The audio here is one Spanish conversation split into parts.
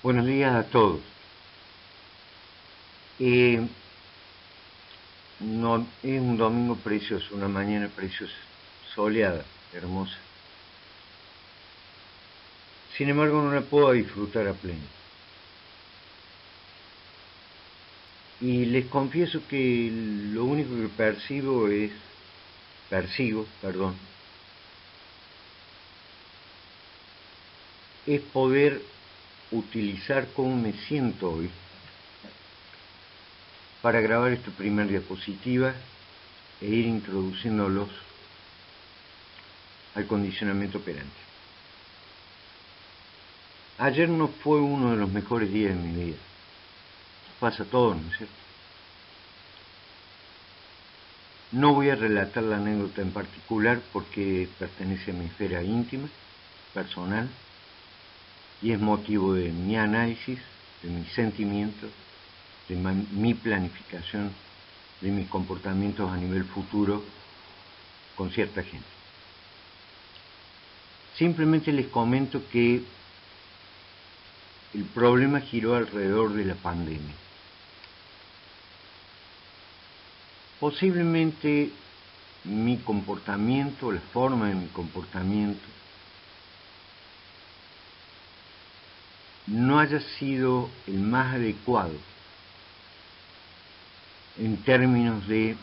Buenos días a todos. Eh, no, es un domingo precioso, una mañana preciosa, soleada, hermosa. Sin embargo, no la puedo disfrutar a pleno. Y les confieso que lo único que persigo, es poder utilizar cómo me siento hoy para grabar esta primera diapositiva e ir introduciéndolos al condicionamiento operante. Ayer no fue uno de los mejores días de mi vida. Pasa todo, ¿no es cierto? No voy a relatar la anécdota en particular porque pertenece a mi esfera íntima, personal, y es motivo de mi análisis, de mis sentimientos, de mi planificación, de mis comportamientos a nivel futuro con cierta gente. Simplemente les comento que el problema giró alrededor de la pandemia. Posiblemente mi comportamiento, la forma de mi comportamiento, no haya sido el más adecuado en términos de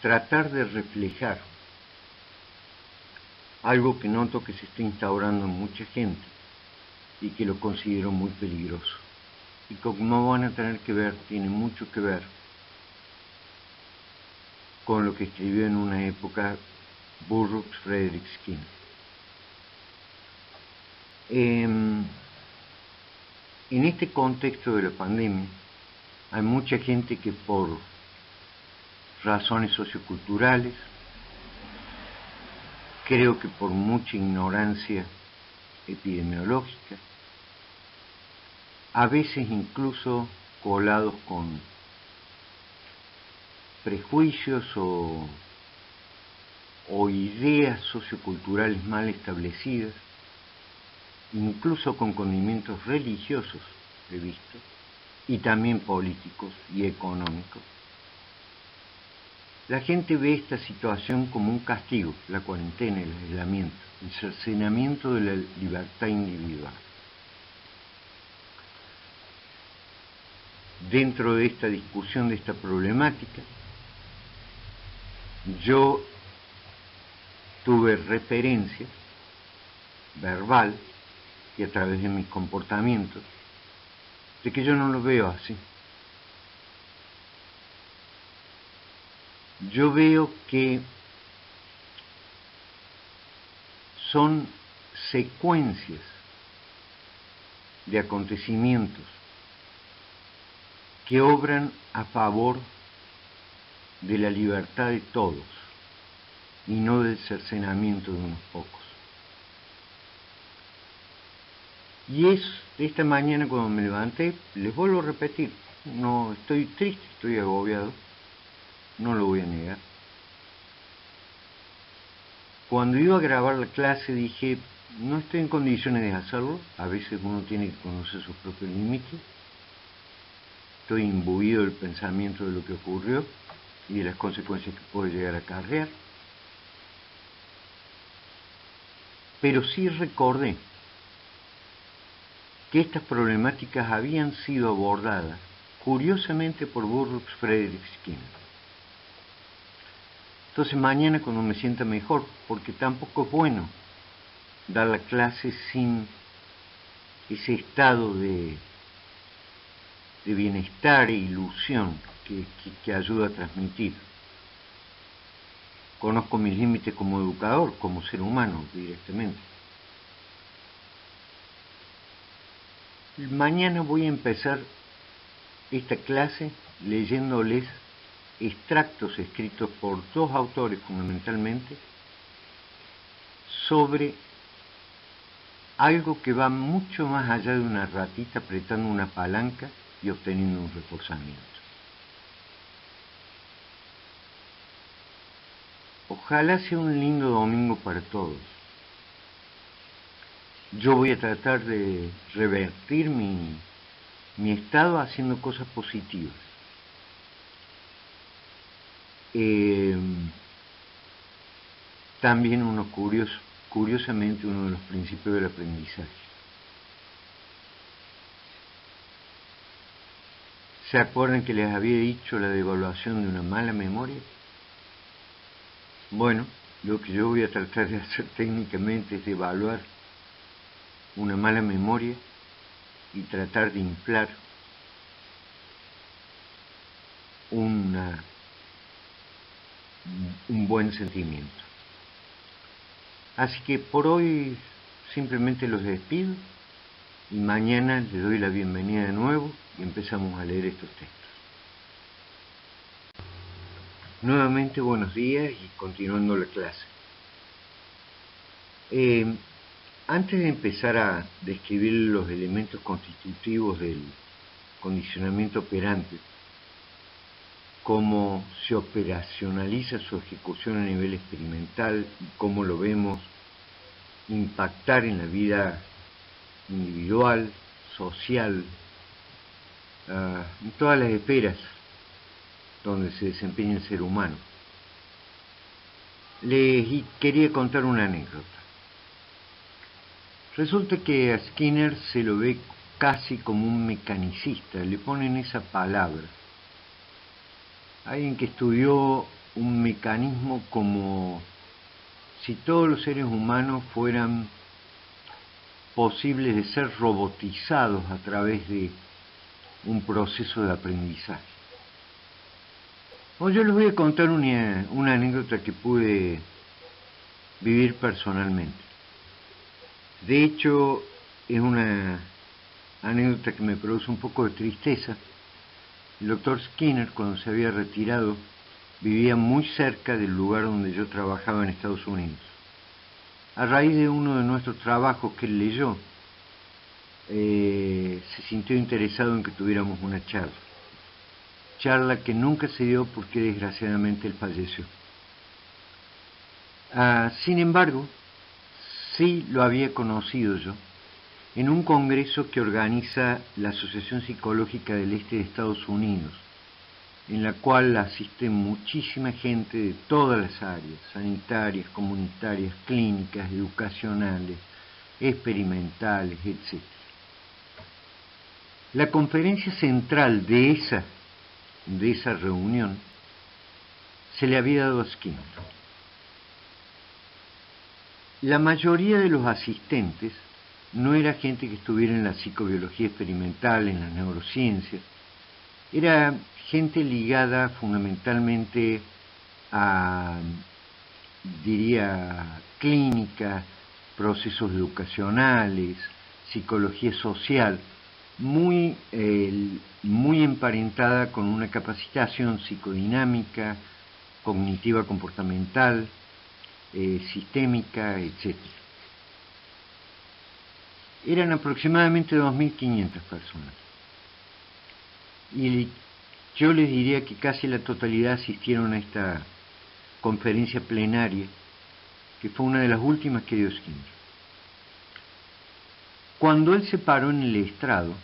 tratar de reflejar algo que noto que se está instaurando en mucha gente y que lo considero muy peligroso. Y como van a tener que ver, tiene mucho que ver con lo que escribió en una época Burroughs Frederick Skinner. En este contexto de la pandemia, hay mucha gente que por razones socioculturales, creo que por mucha ignorancia epidemiológica, a veces incluso colados con prejuicios o ideas socioculturales mal establecidas, incluso con condimentos religiosos previstos, y también políticos y económicos. La gente ve esta situación como un castigo, la cuarentena, el aislamiento, el cercenamiento de la libertad individual. Dentro de esta discusión, de esta problemática, yo tuve referencia verbal y a través de mis comportamientos de que yo no lo veo así. Yo veo que son secuencias de acontecimientos que obran a favor de la libertad de todos y no del cercenamiento de unos pocos. Y es esta mañana cuando me levanté, les vuelvo a repetir, no estoy triste, estoy agobiado, no lo voy a negar. Cuando iba a grabar la clase dije, no estoy en condiciones de hacerlo, a veces uno tiene que conocer sus propios límites, estoy imbuido del pensamiento de lo que ocurrió y de las consecuencias que puede llegar a acarrear, pero sí recordé que estas problemáticas habían sido abordadas curiosamente por Burroughs Frederick Skinner. Entonces mañana cuando me sienta mejor, porque tampoco es bueno dar la clase sin ese estado de bienestar e ilusión que ayuda a transmitir. Conozco mis límites como educador, como ser humano directamente. Mañana voy a empezar esta clase leyéndoles extractos escritos por dos autores fundamentalmente sobre algo que va mucho más allá de una ratita apretando una palanca y obteniendo un reforzamiento. Ojalá sea un lindo domingo para todos. yo voy a tratar de revertir mi estado haciendo cosas positivas. También curiosamente uno de los principios del aprendizaje. ¿Se acuerdan que les había dicho la devaluación de una mala memoria? Bueno, lo que yo voy a tratar de hacer técnicamente es devaluar una mala memoria y tratar de inflar un buen sentimiento. Así que por hoy simplemente los despido y mañana les doy la bienvenida de nuevo y empezamos a leer estos textos. Nuevamente buenos días y continuando la clase. Antes de empezar a describir los elementos constitutivos del condicionamiento operante, cómo se operacionaliza su ejecución a nivel experimental y cómo lo vemos impactar en la vida individual, social, en todas las esferas donde se desempeña el ser humano. Les quería contar una anécdota. Resulta que a Skinner se lo ve casi como un mecanicista, le ponen esa palabra. Alguien que estudió un mecanismo como si todos los seres humanos fueran posibles de ser robotizados a través de un proceso de aprendizaje. Yo les voy a contar una anécdota que pude vivir personalmente. De hecho, es una anécdota que me produce un poco de tristeza. El doctor Skinner, cuando se había retirado, vivía muy cerca del lugar donde yo trabajaba en Estados Unidos. A raíz de uno de nuestros trabajos que él leyó, se sintió interesado en que tuviéramos una charla que nunca se dio porque desgraciadamente él falleció. Sin embargo, sí lo había conocido yo en un congreso que organiza la Asociación Psicológica del Este de Estados Unidos, en la cual asiste muchísima gente de todas las áreas, sanitarias, comunitarias, clínicas, educacionales, experimentales, etc. La conferencia central de esa reunión se le había dado a Skinner. La mayoría de los asistentes no era gente que estuviera en la psicobiología experimental, en las neurociencias, era gente ligada fundamentalmente a, diría, clínica, procesos educacionales, psicología social, muy emparentada con una capacitación psicodinámica, cognitiva comportamental, sistémica, etc. Eran aproximadamente 2.500 personas. Y yo les diría que casi la totalidad asistieron a esta conferencia plenaria, que fue una de las últimas que dio Skinner. Cuando él se paró en el estrado,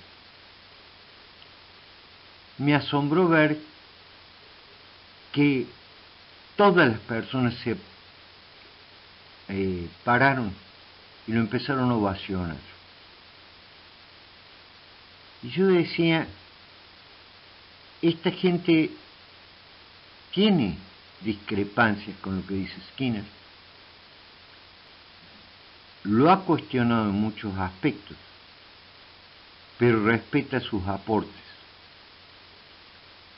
me asombró ver que todas las personas se pararon y lo empezaron a ovacionar. Y yo decía, esta gente tiene discrepancias con lo que dice Skinner, lo ha cuestionado en muchos aspectos, pero respeta sus aportes,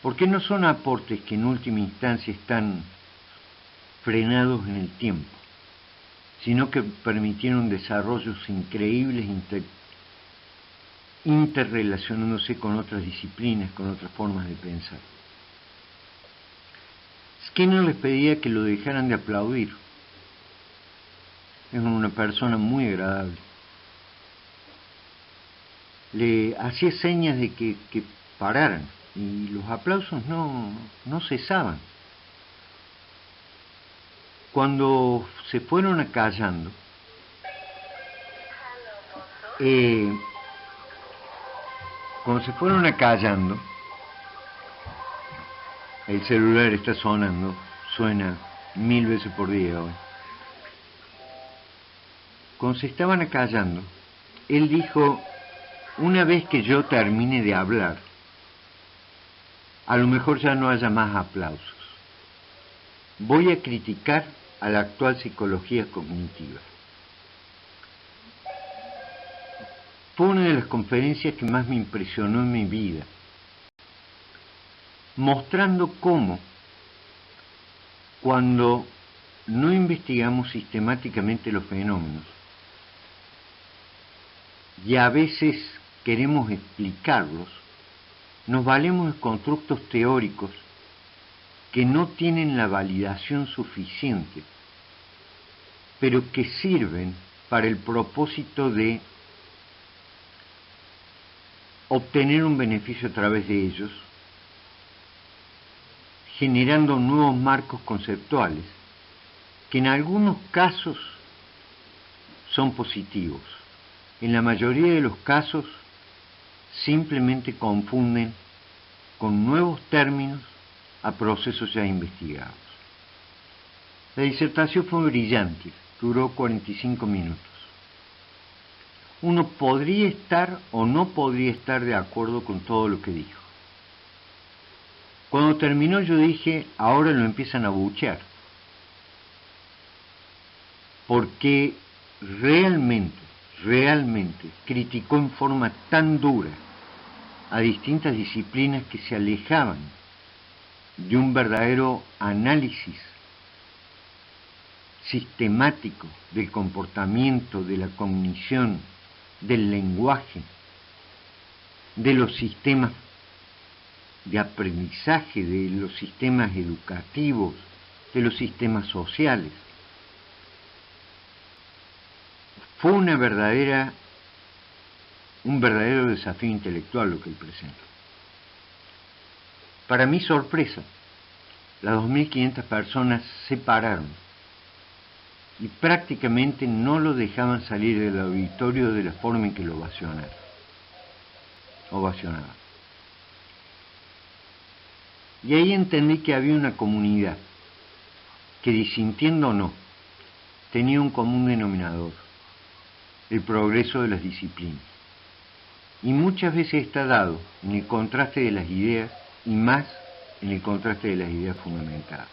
porque no son aportes que en última instancia están frenados en el tiempo, sino que permitieron desarrollos increíbles interrelacionándose con otras disciplinas, con otras formas de pensar. Skinner les pedía que lo dejaran de aplaudir. Es una persona muy agradable. Le hacía señas de que pararan y los aplausos no cesaban. Cuando se fueron acallando, Cuando se fueron acallando, el celular está sonando, suena 1000 veces por día hoy. Cuando se estaban acallando, él dijo: una vez que yo termine de hablar, a lo mejor ya no haya más aplausos. Voy a criticar a la actual psicología cognitiva. Fue una de las conferencias que más me impresionó en mi vida, mostrando cómo, cuando no investigamos sistemáticamente los fenómenos, y a veces queremos explicarlos, nos valemos de constructos teóricos que no tienen la validación suficiente, pero que sirven para el propósito de obtener un beneficio a través de ellos, generando nuevos marcos conceptuales que en algunos casos son positivos. En la mayoría de los casos simplemente confunden con nuevos términos a procesos ya investigados. La disertación fue brillante, duró 45 minutos. Uno podría estar o no podría estar de acuerdo con todo lo que dijo. Cuando terminó yo dije: ahora lo empiezan a buchear, porque realmente criticó en forma tan dura a distintas disciplinas que se alejaban de un verdadero análisis sistemático del comportamiento, de la cognición, del lenguaje, de los sistemas de aprendizaje, de los sistemas educativos, de los sistemas sociales. Fue un verdadero desafío intelectual lo que él presentó. Para mi sorpresa, las 2500 personas se pararon y prácticamente no lo dejaban salir del auditorio de la forma en que lo ovacionaban. Y ahí entendí que había una comunidad que, disintiendo o no, tenía un común denominador: el progreso de las disciplinas. Y muchas veces está dado en el contraste de las ideas, y más en el contraste de las ideas fundamentadas.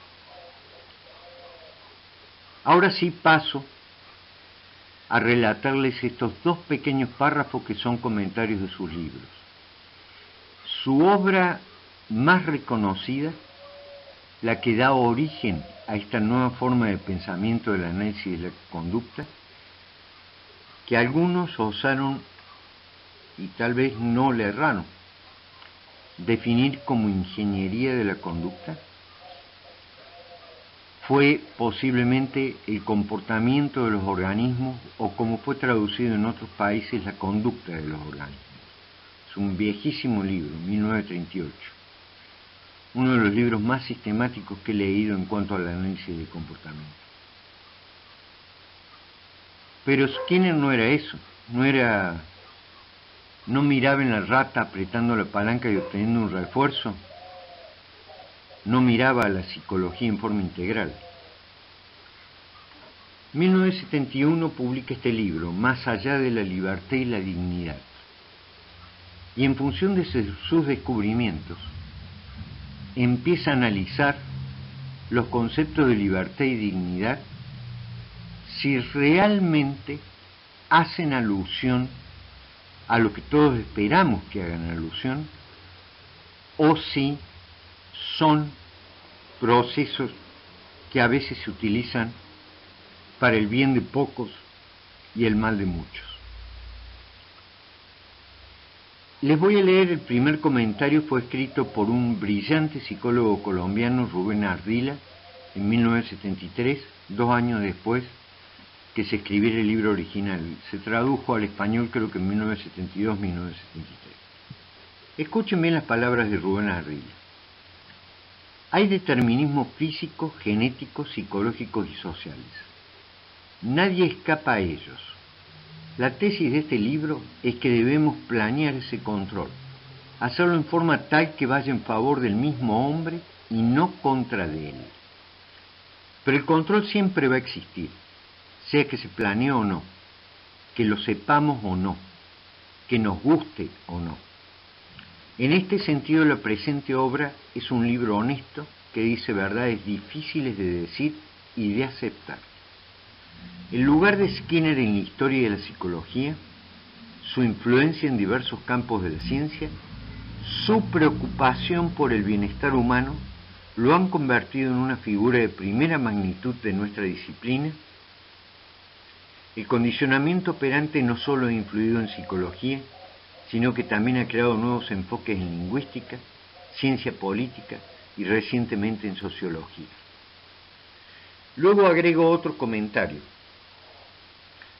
Ahora sí paso a relatarles estos dos pequeños párrafos que son comentarios de sus libros. Su obra más reconocida, la que da origen a esta nueva forma de pensamiento del análisis de la conducta, que algunos osaron, y tal vez no le erraron, definir como ingeniería de la conducta, fue posiblemente el comportamiento de los organismos, o como fue traducido en otros países, la conducta de los organismos. Es un viejísimo libro, 1938. Uno de los libros más sistemáticos que he leído en cuanto al análisis del comportamiento. Pero Skinner no era eso, no miraba en la rata apretando la palanca y obteniendo un refuerzo, no miraba a la psicología en forma integral. En 1971 publica este libro, Más allá de la libertad y la dignidad, y en función de sus descubrimientos empieza a analizar los conceptos de libertad y dignidad, si realmente hacen alusión a lo que todos esperamos que hagan alusión, o si son procesos que a veces se utilizan para el bien de pocos y el mal de muchos. Les voy a leer el primer comentario. Fue escrito por un brillante psicólogo colombiano, Rubén Ardila, en 1973, 2 años después que se escribiera el libro original. Se tradujo al español creo que en 1972-1973. Escuchen bien las palabras de Rubén Ardila. Hay determinismos físicos, genéticos, psicológicos y sociales. Nadie escapa a ellos. La tesis de este libro es que debemos planear ese control, hacerlo en forma tal que vaya en favor del mismo hombre y no contra de él. Pero el control siempre va a existir, sea que se planee o no, que lo sepamos o no, que nos guste o no. En este sentido, la presente obra es un libro honesto que dice verdades difíciles de decir y de aceptar. El lugar de Skinner en la historia de la psicología, su influencia en diversos campos de la ciencia, su preocupación por el bienestar humano, lo han convertido en una figura de primera magnitud de nuestra disciplina. El condicionamiento operante no solo ha influido en psicología, sino que también ha creado nuevos enfoques en lingüística, ciencia política y recientemente en sociología. Luego agrego otro comentario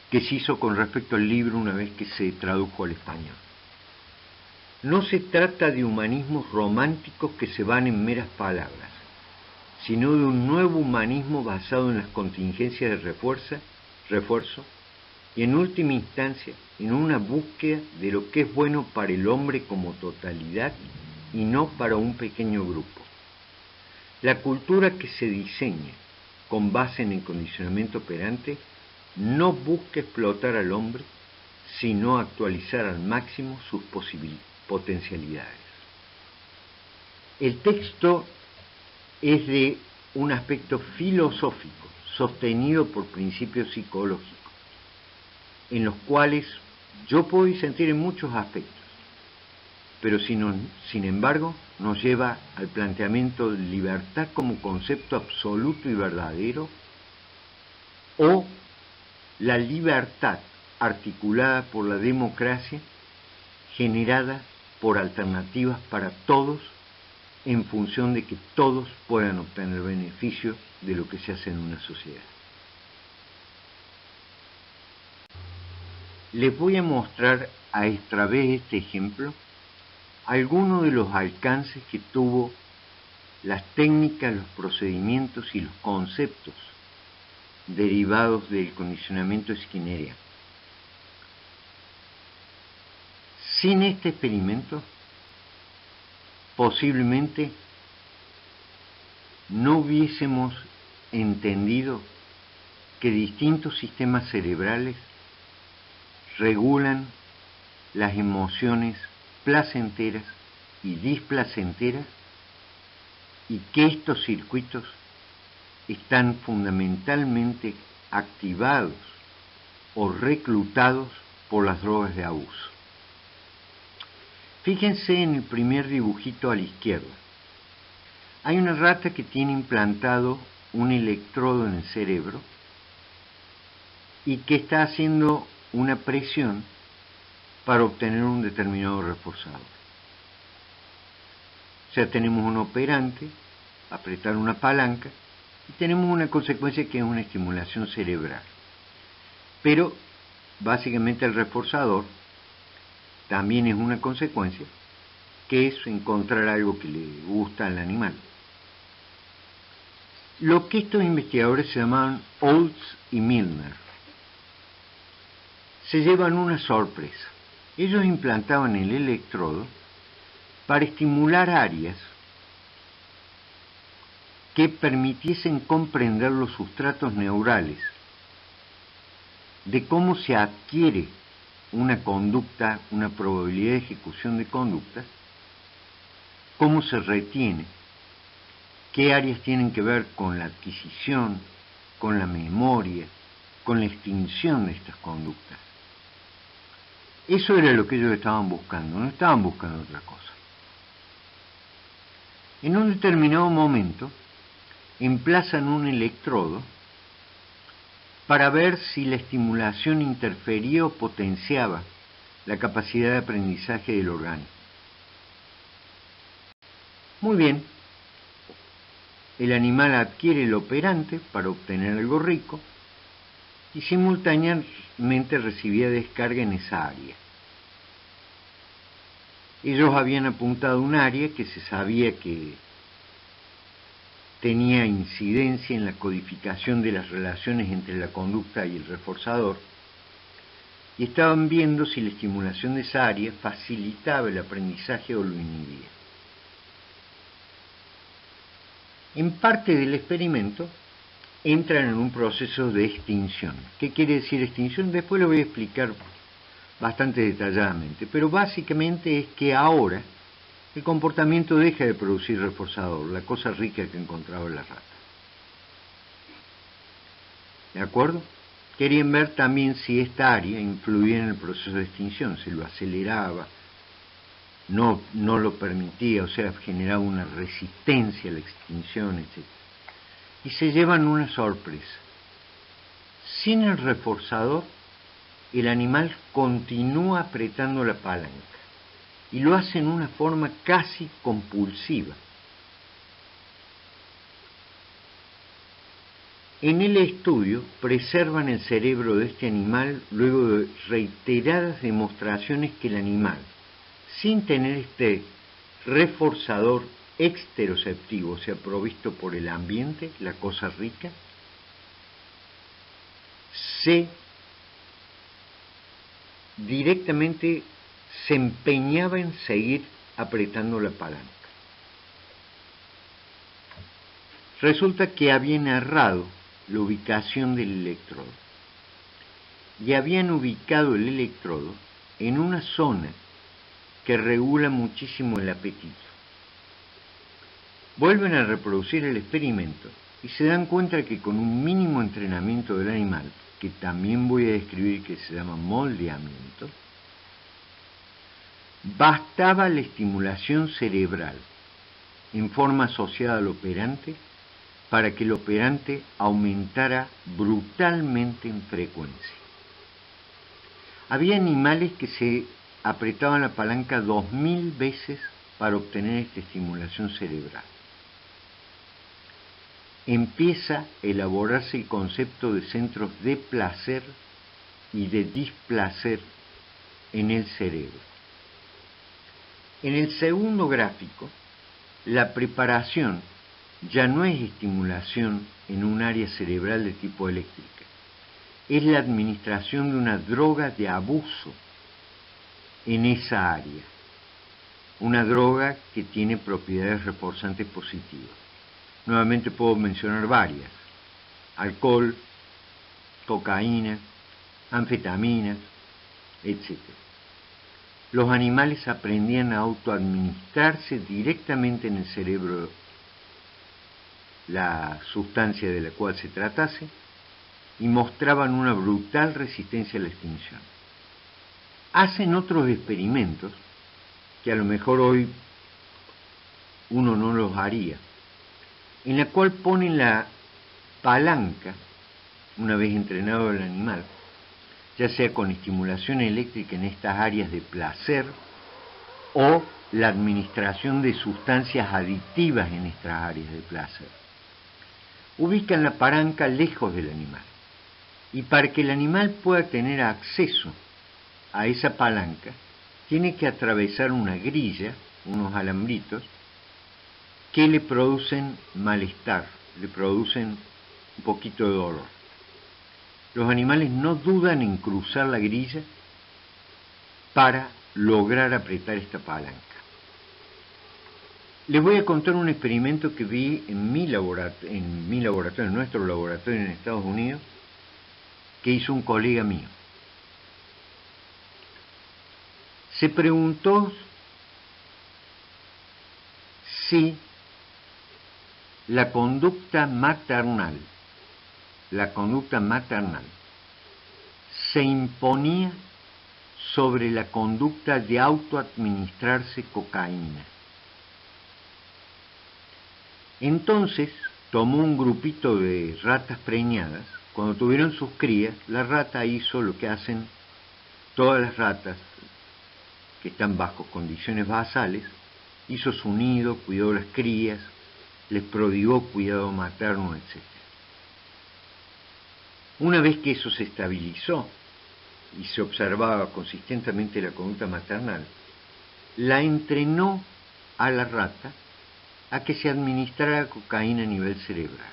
que se hizo con respecto al libro una vez que se tradujo al español. No se trata de humanismos románticos que se van en meras palabras, sino de un nuevo humanismo basado en las contingencias de refuerzo y en última instancia en una búsqueda de lo que es bueno para el hombre como totalidad y no para un pequeño grupo. La cultura que se diseña con base en el condicionamiento operante no busca explotar al hombre, sino actualizar al máximo sus potencialidades. El texto es de un aspecto filosófico, sostenido por principios psicológicos, en los cuales yo puedo disentir en muchos aspectos, pero sin embargo nos lleva al planteamiento de libertad como concepto absoluto y verdadero, o la libertad articulada por la democracia, generada por alternativas para todos, en función de que todos puedan obtener beneficio de lo que se hace en una sociedad. Les voy a mostrar a través de este ejemplo algunos de los alcances que tuvo las técnicas, los procedimientos y los conceptos derivados del condicionamiento skinneriano. Sin este experimento, posiblemente no hubiésemos entendido que distintos sistemas cerebrales regulan las emociones placenteras y displacenteras y que estos circuitos están fundamentalmente activados o reclutados por las drogas de abuso. Fíjense en el primer dibujito a la izquierda. Hay una rata que tiene implantado un electrodo en el cerebro y que está haciendo una presión para obtener un determinado reforzador. O sea, tenemos un operante, apretar una palanca, y tenemos una consecuencia que es una estimulación cerebral. Pero, básicamente el reforzador también es una consecuencia, que es encontrar algo que le gusta al animal. Lo que estos investigadores se llamaban Olds y Milner se llevan una sorpresa. Ellos implantaban el electrodo para estimular áreas que permitiesen comprender los sustratos neurales de cómo se adquiere una conducta, una probabilidad de ejecución de conductas, cómo se retiene, qué áreas tienen que ver con la adquisición, con la memoria, con la extinción de estas conductas. Eso era lo que ellos estaban buscando, no estaban buscando otra cosa. En un determinado momento, emplazan un electrodo para ver si la estimulación interfería o potenciaba la capacidad de aprendizaje del organismo. Muy bien, el animal adquiere el operante para obtener algo rico y simultáneamente recibía descarga en esa área. Ellos habían apuntado un área que se sabía que tenía incidencia en la codificación de las relaciones entre la conducta y el reforzador, y estaban viendo si la estimulación de esa área facilitaba el aprendizaje o lo inhibía. En parte del experimento entran en un proceso de extinción. ¿Qué quiere decir extinción? Después lo voy a explicar bastante detalladamente, pero básicamente es que ahora el comportamiento deja de producir reforzador, la cosa rica que encontraba la rata. ¿De acuerdo? Querían ver también si esta área influía en el proceso de extinción, si lo aceleraba, no lo permitía, o sea, generaba una resistencia a la extinción, etc. Y se llevan una sorpresa. Sin el reforzador, el animal continúa apretando la palanca y lo hace en una forma casi compulsiva. En el estudio preservan el cerebro de este animal luego de reiteradas demostraciones que el animal, sin tener este reforzador exteroceptivo, o sea, provisto por el ambiente, la cosa rica, directamente se empeñaba en seguir apretando la palanca. Resulta que habían errado la ubicación del electrodo y habían ubicado el electrodo en una zona que regula muchísimo el apetito. Vuelven a reproducir el experimento y se dan cuenta que con un mínimo entrenamiento del animal, que también voy a describir que se llama moldeamiento, bastaba la estimulación cerebral en forma asociada al operante para que el operante aumentara brutalmente en frecuencia. Había animales que se apretaban la palanca 2000 veces para obtener esta estimulación cerebral. Empieza a elaborarse el concepto de centros de placer y de displacer en el cerebro. En el segundo gráfico, la preparación ya no es estimulación en un área cerebral de tipo eléctrica, es la administración de una droga de abuso en esa área, una droga que tiene propiedades reforzantes positivas. Nuevamente puedo mencionar varias: alcohol, cocaína, anfetaminas, etc. Los animales aprendían a autoadministrarse directamente en el cerebro la sustancia de la cual se tratase y mostraban una brutal resistencia a la extinción. Hacen otros experimentos que a lo mejor hoy uno no los haría, en la cual ponen la palanca, una vez entrenado el animal, ya sea con estimulación eléctrica en estas áreas de placer o la administración de sustancias adictivas en estas áreas de placer. Ubican la palanca lejos del animal y para que el animal pueda tener acceso a esa palanca tiene que atravesar una grilla, unos alambritos que le producen malestar, le producen un poquito de dolor. Los animales no dudan en cruzar la grilla para lograr apretar esta palanca. Les voy a contar un experimento que vi en nuestro laboratorio en Estados Unidos, que hizo un colega mío. Se preguntó si la conducta maternal se imponía sobre la conducta de autoadministrarse cocaína. Entonces tomó un grupito de ratas preñadas. Cuando tuvieron sus crías, la rata hizo lo que hacen todas las ratas que están bajo condiciones basales: hizo su nido, cuidó las crías, les prodigó cuidado materno, etc. Una vez que eso se estabilizó y se observaba consistentemente la conducta maternal, la entrenó a la rata a que se administrara cocaína a nivel cerebral.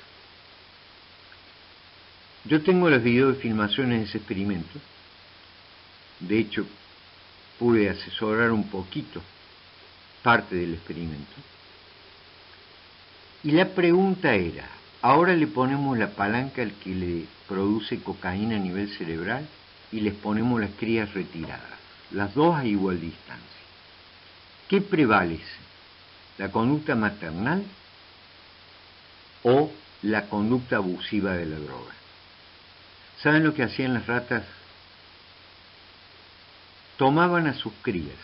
Yo tengo los videos de filmaciones de ese experimento de hecho pude asesorar un poquito parte del experimento. Y la pregunta era, ahora le ponemos la palanca al que le produce cocaína a nivel cerebral y les ponemos las crías retiradas, las dos a igual distancia. ¿Qué prevalece? ¿La conducta maternal o la conducta abusiva de la droga? ¿Saben lo que hacían las ratas? Tomaban a sus crías,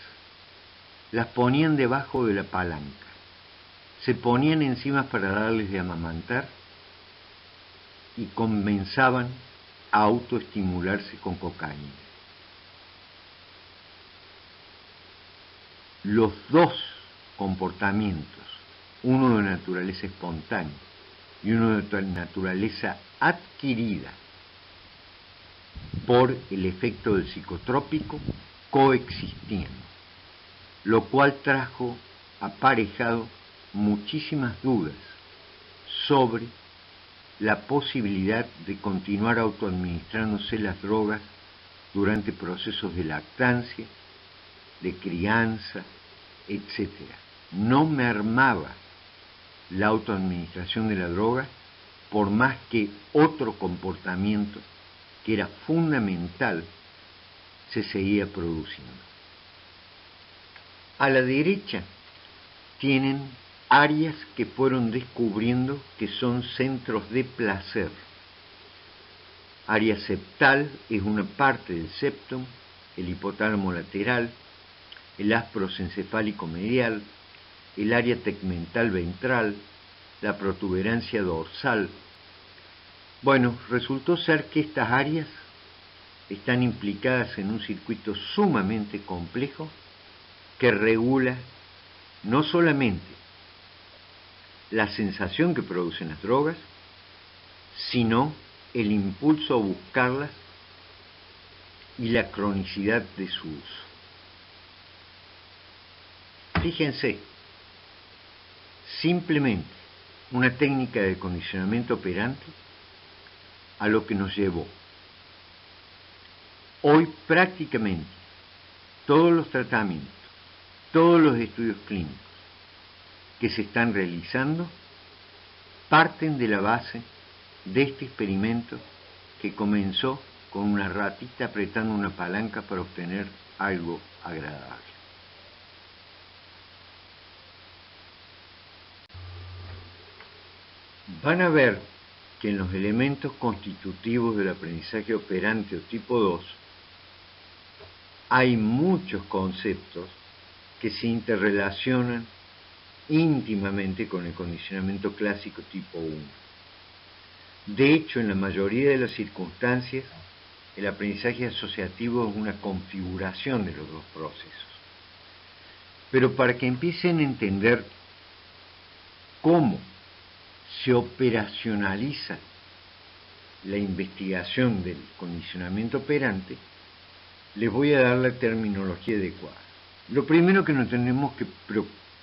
las ponían debajo de la palanca, se ponían encima para darles de amamantar y comenzaban a autoestimularse con cocaína. Los dos comportamientos, uno de naturaleza espontánea y uno de naturaleza adquirida por el efecto del psicotrópico, coexistían, lo cual trajo aparejado muchísimas dudas sobre la posibilidad de continuar autoadministrándose las drogas durante procesos de lactancia, de crianza, etc. No mermaba la autoadministración de la droga por más que otro comportamiento que era fundamental se seguía produciendo. A la derecha tienen áreas que fueron descubriendo que son centros de placer. Área septal es una parte del septum, el hipotálamo lateral, el áspero encefálico medial, el área tegmental ventral, la protuberancia dorsal. Bueno, resultó ser que estas áreas están implicadas en un circuito sumamente complejo que regula no solamente la sensación que producen las drogas, sino el impulso a buscarlas y la cronicidad de su uso. Fíjense, simplemente una técnica de condicionamiento operante a lo que nos llevó. Hoy prácticamente todos los tratamientos, todos los estudios clínicos que se están realizando parten de la base de este experimento que comenzó con una ratita apretando una palanca para obtener algo agradable. Van a ver que en los elementos constitutivos del aprendizaje operante o tipo 2 hay muchos conceptos que se interrelacionan íntimamente con el condicionamiento clásico tipo 1. De hecho, en la mayoría de las circunstancias, el aprendizaje asociativo es una configuración de los dos procesos. Pero para que empiecen a entender cómo se operacionaliza la investigación del condicionamiento operante, les voy a dar la terminología adecuada. Lo primero que nos tenemos que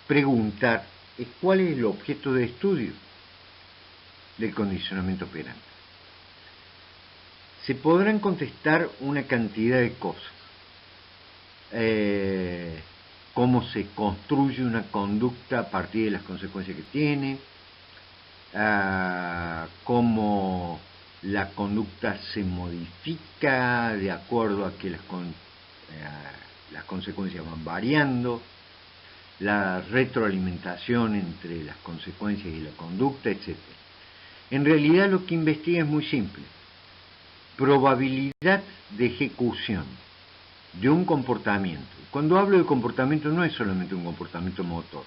preguntar es cuál es el objeto de estudio del condicionamiento operante. Se podrán contestar una cantidad de cosas. Cómo se construye una conducta a partir de las consecuencias que tiene, cómo la conducta se modifica de acuerdo a que las consecuencias van variando, la retroalimentación entre las consecuencias y la conducta, etc. En realidad lo que investiga es muy simple. Probabilidad de ejecución de un comportamiento. Cuando hablo de comportamiento no es solamente un comportamiento motor,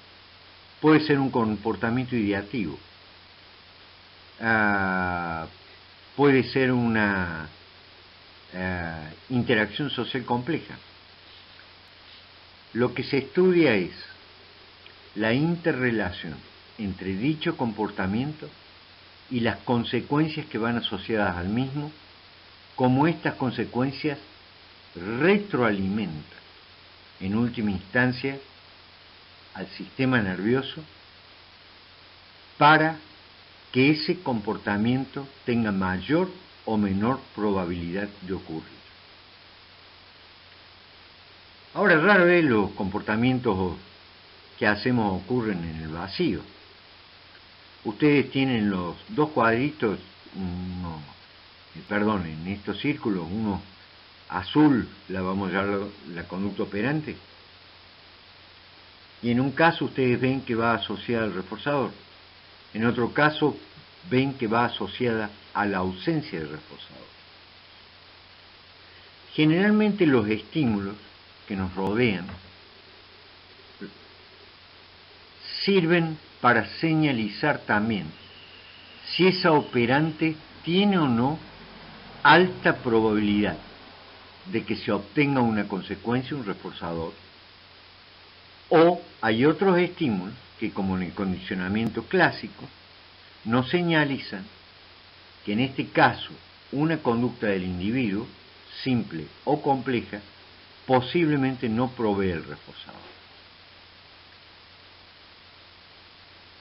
puede ser un comportamiento ideativo, puede ser una interacción social compleja. Lo que se estudia es la interrelación entre dicho comportamiento y las consecuencias que van asociadas al mismo, como estas consecuencias retroalimentan en última instancia al sistema nervioso para que ese comportamiento tenga mayor o menor probabilidad de ocurrir. Ahora, rara vez los comportamientos que hacemos ocurren en el vacío. Ustedes tienen los dos cuadritos, en estos círculos, uno azul, la vamos a llamar la conducta operante, y en un caso ustedes ven que va asociada al reforzador, en otro caso ven que va asociada a la ausencia de reforzador. Generalmente los estímulos que nos rodean sirven para señalizar también si esa operante tiene o no alta probabilidad de que se obtenga una consecuencia, un reforzador, o hay otros estímulos que, como en el condicionamiento clásico, nos señalizan que en este caso una conducta del individuo, simple o compleja, posiblemente no provee el reforzador.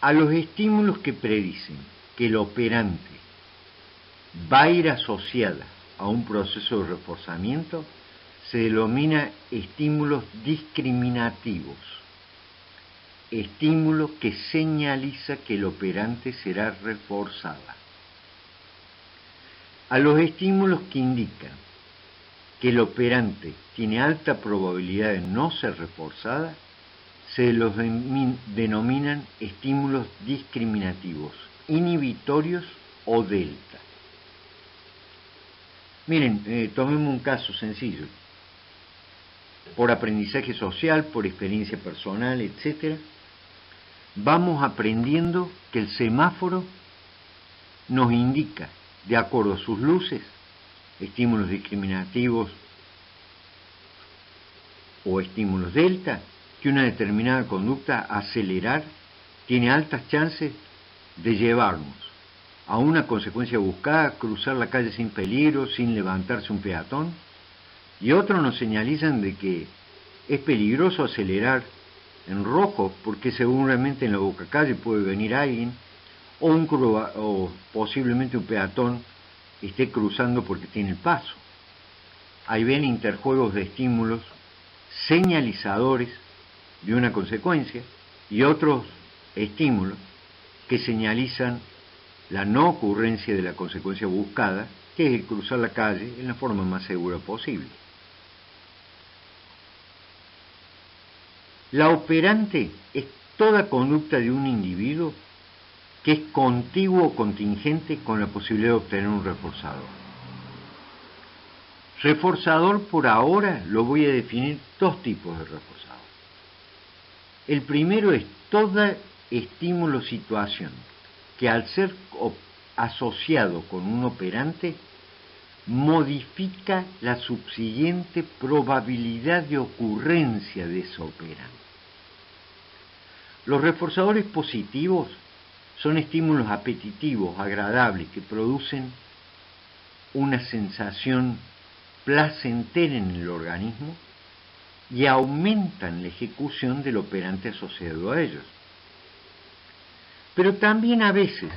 A los estímulos que predicen que el operante va a ir asociada a un proceso de reforzamiento se denomina estímulos discriminativos, estímulo que señaliza que el operante será reforzada. A los estímulos que indican que el operante tiene alta probabilidad de no ser reforzada se los denominan estímulos discriminativos, inhibitorios o delta. Miren, tomemos un caso sencillo. Por aprendizaje social, por experiencia personal, etc., vamos aprendiendo que el semáforo nos indica, de acuerdo a sus luces, estímulos discriminativos o estímulos delta, que una determinada conducta a acelerar tiene altas chances de llevarnos a una consecuencia buscada, cruzar la calle sin peligro, sin levantarse un peatón, y otros nos señalizan de que es peligroso acelerar en rojo porque seguramente en la bocacalle puede venir alguien o posiblemente un peatón esté cruzando porque tiene el paso. Ahí ven interjuegos de estímulos señalizadores de una consecuencia y otros estímulos que señalizan la no ocurrencia de la consecuencia buscada, que es el cruzar la calle en la forma más segura posible. La operante es toda conducta de un individuo que es contiguo o contingente con la posibilidad de obtener un reforzador. Reforzador, por ahora lo voy a definir dos tipos de reforzador. El primero es todo estímulo o situación que al ser asociado con un operante modifica la subsiguiente probabilidad de ocurrencia de ese operante. Los reforzadores positivos son estímulos apetitivos, agradables, que producen una sensación placentera en el organismo y aumentan la ejecución del operante asociado a ellos. Pero también a veces,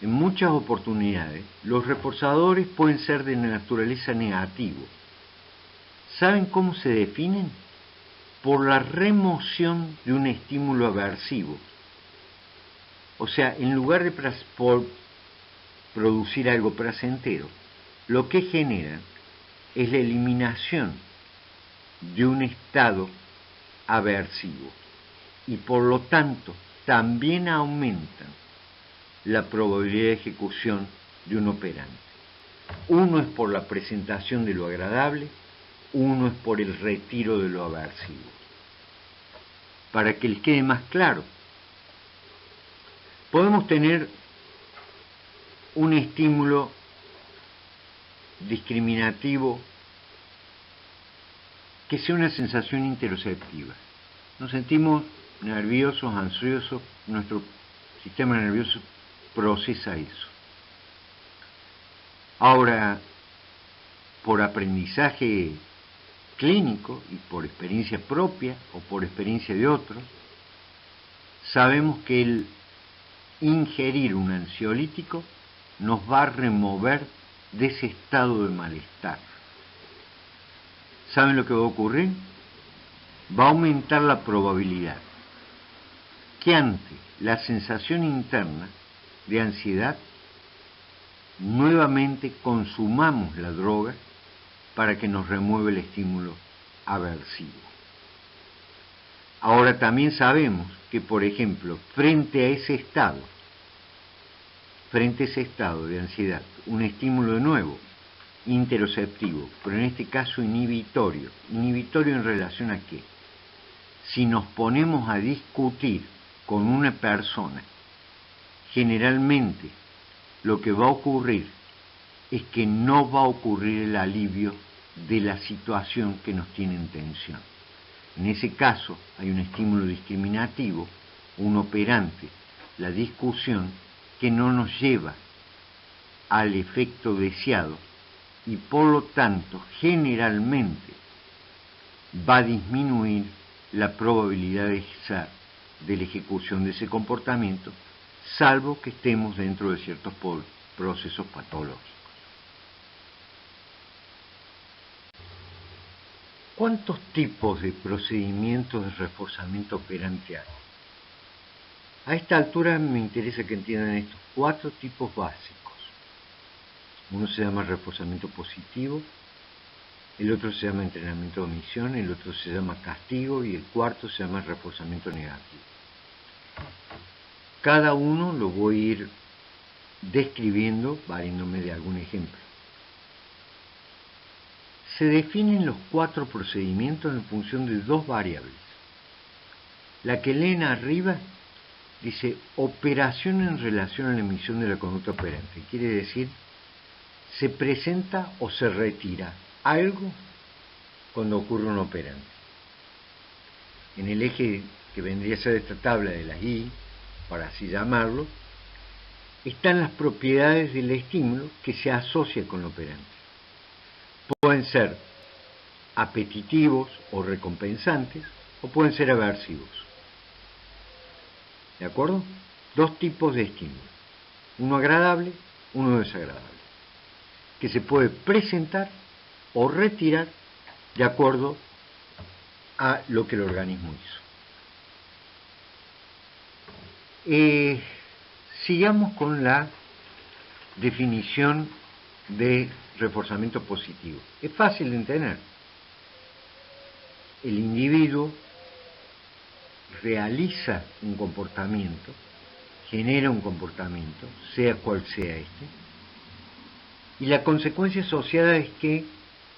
en muchas oportunidades, los reforzadores pueden ser de naturaleza negativa. ¿Saben cómo se definen? Por la remoción de un estímulo aversivo. O sea, en lugar de producir algo placentero, lo que generan es la eliminación de un estado aversivo y por lo tanto también aumentan la probabilidad de ejecución de un operante. Uno es por la presentación de lo agradable, uno es por el retiro de lo aversivo. Para que les quede más claro, podemos tener un estímulo discriminativo que sea una sensación interoceptiva. Nos sentimos nerviosos, ansiosos, nuestro sistema nervioso procesa eso. Ahora, por aprendizaje clínico y por experiencia propia o por experiencia de otros, sabemos que el ingerir un ansiolítico nos va a remover de ese estado de malestar. ¿saben lo que va a ocurrir? Va a aumentar la probabilidad que ante la sensación interna de ansiedad, nuevamente consumamos la droga para que nos remueva el estímulo aversivo. Ahora también sabemos que, por ejemplo, frente a ese estado de ansiedad, un estímulo de nuevo, interoceptivo, pero en este caso inhibitorio. ¿Inhibitorio en relación a qué? Si nos ponemos a discutir con una persona, generalmente lo que va a ocurrir es que no va a ocurrir el alivio de la situación que nos tiene en tensión. En ese caso hay un estímulo discriminativo, un operante, la discusión, que no nos lleva al efecto deseado y por lo tanto generalmente va a disminuir la probabilidad de la ejecución de ese comportamiento, salvo que estemos dentro de ciertos procesos patológicos. ¿Cuántos tipos de procedimientos de reforzamiento operante hay? A esta altura me interesa que entiendan estos 4 tipos básicos. Uno se llama reforzamiento positivo, el otro se llama entrenamiento de omisión, el otro se llama castigo y el cuarto se llama reforzamiento negativo. Cada uno lo voy a ir describiendo valiéndome de algún ejemplo. Se definen los 4 procedimientos en función de 2 variables. La que leen arriba dice operación en relación a la emisión de la conducta operante. Quiere decir, se presenta o se retira algo cuando ocurre un operante. En el eje que vendría a ser esta tabla de las Y, para así llamarlo, están las propiedades del estímulo que se asocia con el operante. Pueden ser apetitivos o recompensantes, o pueden ser aversivos. ¿De acuerdo? 2 tipos de estímulos. Uno agradable, uno desagradable. Que se puede presentar o retirar de acuerdo a lo que el organismo hizo. Sigamos con la definición de reforzamiento positivo. Es fácil de entender. El individuo realiza un comportamiento, genera un comportamiento, sea cual sea este, y la consecuencia asociada es que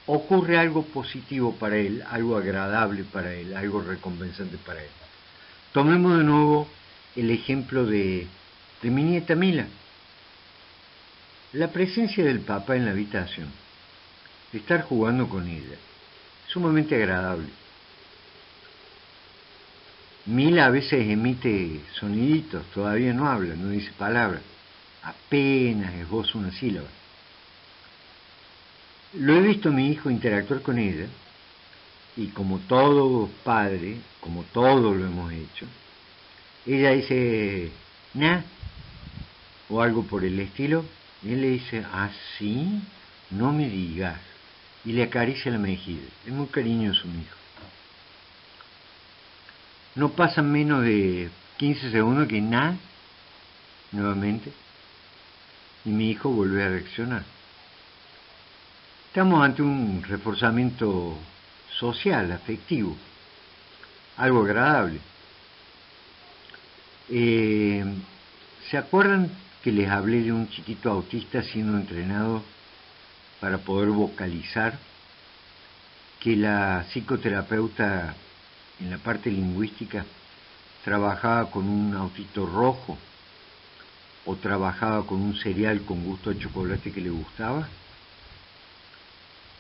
ocurre algo positivo para él, algo agradable para él, algo recompensante para él. Tomemos de nuevo el ejemplo de mi nieta Mila. La presencia del papá en la habitación, de estar jugando con ella, es sumamente agradable. Mila a veces emite soniditos, todavía no habla, no dice palabras, apenas esboza una sílaba. Lo he visto a mi hijo interactuar con ella, y como todo padre, como todos lo hemos hecho, ella dice, nah, o algo por el estilo, y él le dice, ¿ah, sí? No me digas, y le acaricia la mejilla. Es muy cariñoso mi hijo. No pasan menos de 15 segundos que nah, nuevamente, y mi hijo vuelve a reaccionar. Estamos ante un reforzamiento social, afectivo, algo agradable. ¿Se acuerdan que les hablé de un chiquito autista siendo entrenado para poder vocalizar? Que la psicoterapeuta en la parte lingüística trabajaba con un autito rojo o trabajaba con un cereal con gusto de chocolate que le gustaba.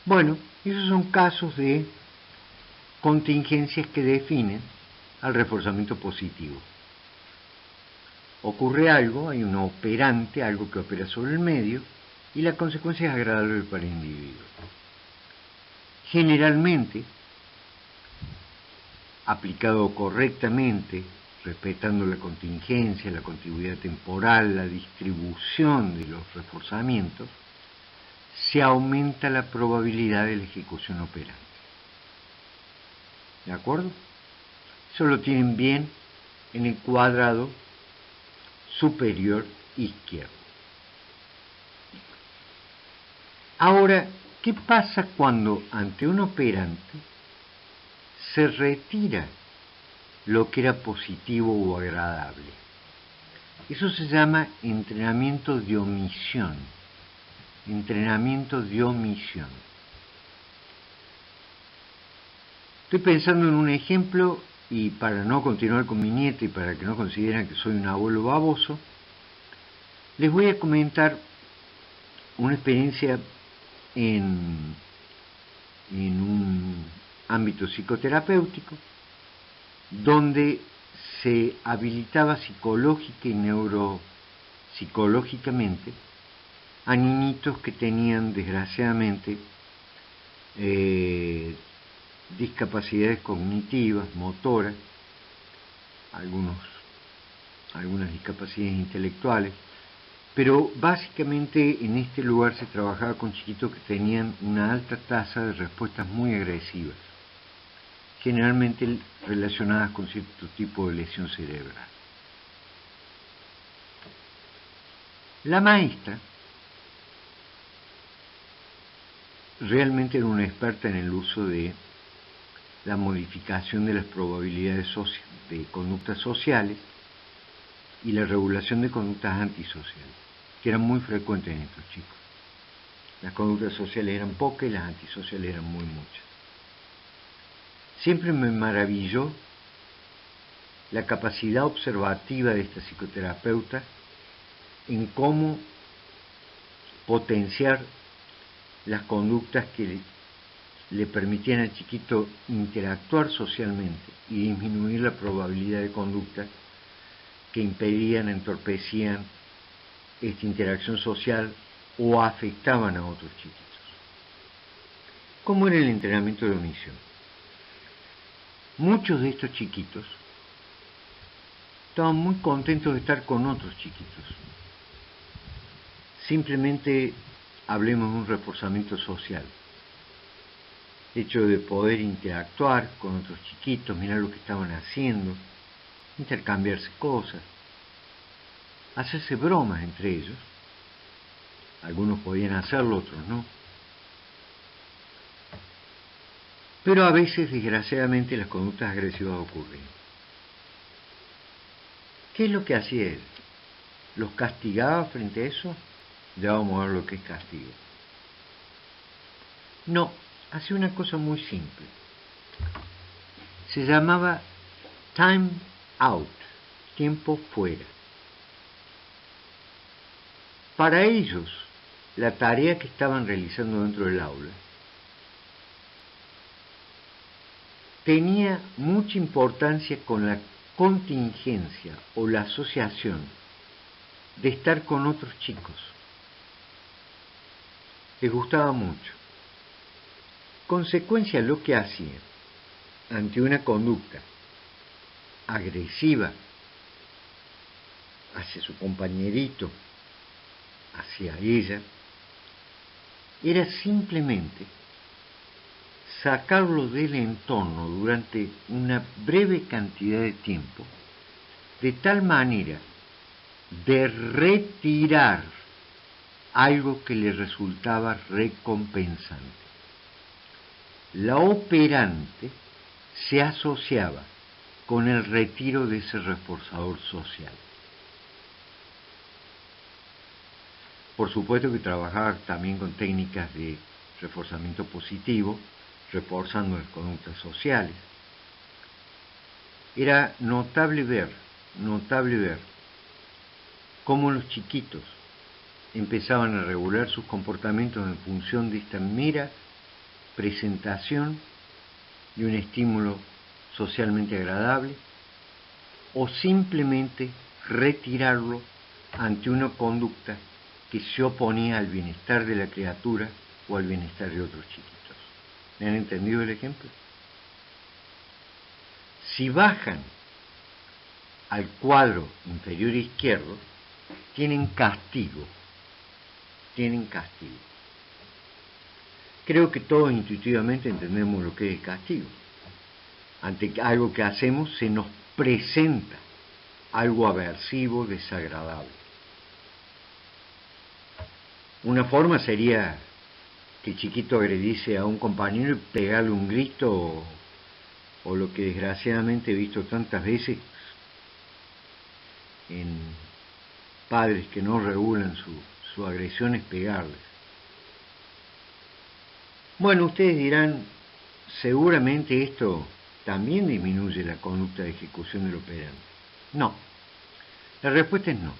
Bueno, esos son casos de contingencias que definen al reforzamiento positivo. Ocurre algo, hay un operante, algo que opera sobre el medio, y la consecuencia es agradable para el individuo. Generalmente, aplicado correctamente, respetando la contingencia, la continuidad temporal, la distribución de los reforzamientos, se aumenta la probabilidad de la ejecución operante. ¿De acuerdo? Eso lo tienen bien en el cuadrado superior izquierdo. Ahora, ¿qué pasa cuando ante un operante se retira lo que era positivo o agradable? Eso se llama entrenamiento de omisión. Entrenamiento de omisión. Estoy pensando en un ejemplo, y para no continuar con mi nieta y para que no consideren que soy un abuelo baboso, les voy a comentar una experiencia en un ámbito psicoterapéutico donde se habilitaba psicológica y neuropsicológicamente a niñitos que tenían desgraciadamente discapacidades cognitivas, motoras, algunas discapacidades intelectuales, pero básicamente en este lugar se trabajaba con chiquitos que tenían una alta tasa de respuestas muy agresivas, generalmente relacionadas con cierto tipo de lesión cerebral. La maestra realmente era una experta en el uso de la modificación de las probabilidades de conductas sociales y la regulación de conductas antisociales, que eran muy frecuentes en estos chicos. Las conductas sociales eran pocas y las antisociales eran muy muchas. Siempre me maravilló la capacidad observativa de esta psicoterapeuta en cómo potenciar las conductas que le permitían al chiquito interactuar socialmente y disminuir la probabilidad de conductas que impedían, entorpecían esta interacción social o afectaban a otros chiquitos. ¿Cómo era el entrenamiento de omisión? Muchos de estos chiquitos estaban muy contentos de estar con otros chiquitos. Simplemente hablemos de un reforzamiento social. El hecho de poder interactuar con otros chiquitos, mirar lo que estaban haciendo, intercambiarse cosas, hacerse bromas entre ellos. Algunos podían hacerlo, otros no. Pero a veces, desgraciadamente, las conductas agresivas ocurrían. ¿Qué es lo que hacía él? ¿Los castigaba frente a eso? Ya vamos a ver lo que es castigo. No, hacía una cosa muy simple. Se llamaba time out, tiempo fuera. Para ellos, la tarea que estaban realizando dentro del aula tenía mucha importancia con la contingencia o la asociación de estar con otros chicos. Les gustaba mucho. Consecuencia, lo que hacían ante una conducta agresiva hacia su compañerito, hacia ella, era simplemente sacarlo del entorno durante una breve cantidad de tiempo, de tal manera de retirar algo que le resultaba recompensante. La operante se asociaba con el retiro de ese reforzador social. Por supuesto que trabajaba también con técnicas de reforzamiento positivo, reforzando las conductas sociales. Era notable ver cómo los chiquitos empezaban a regular sus comportamientos en función de esta mera presentación de un estímulo socialmente agradable o simplemente retirarlo ante una conducta que se oponía al bienestar de la criatura o al bienestar de otros chiquitos. ¿Me han entendido el ejemplo? Si bajan al cuadro inferior izquierdo, tienen castigo. Creo que todos intuitivamente entendemos lo que es el castigo. ante algo que hacemos se nos presenta algo aversivo, desagradable. Una forma sería que el chiquito agrediese a un compañero y pegarle un grito, o lo que desgraciadamente he visto tantas veces en padres que no regulan su agresión, es pegarles. Bueno, ustedes dirán, seguramente esto también disminuye la conducta de ejecución del operante. No, la respuesta es no.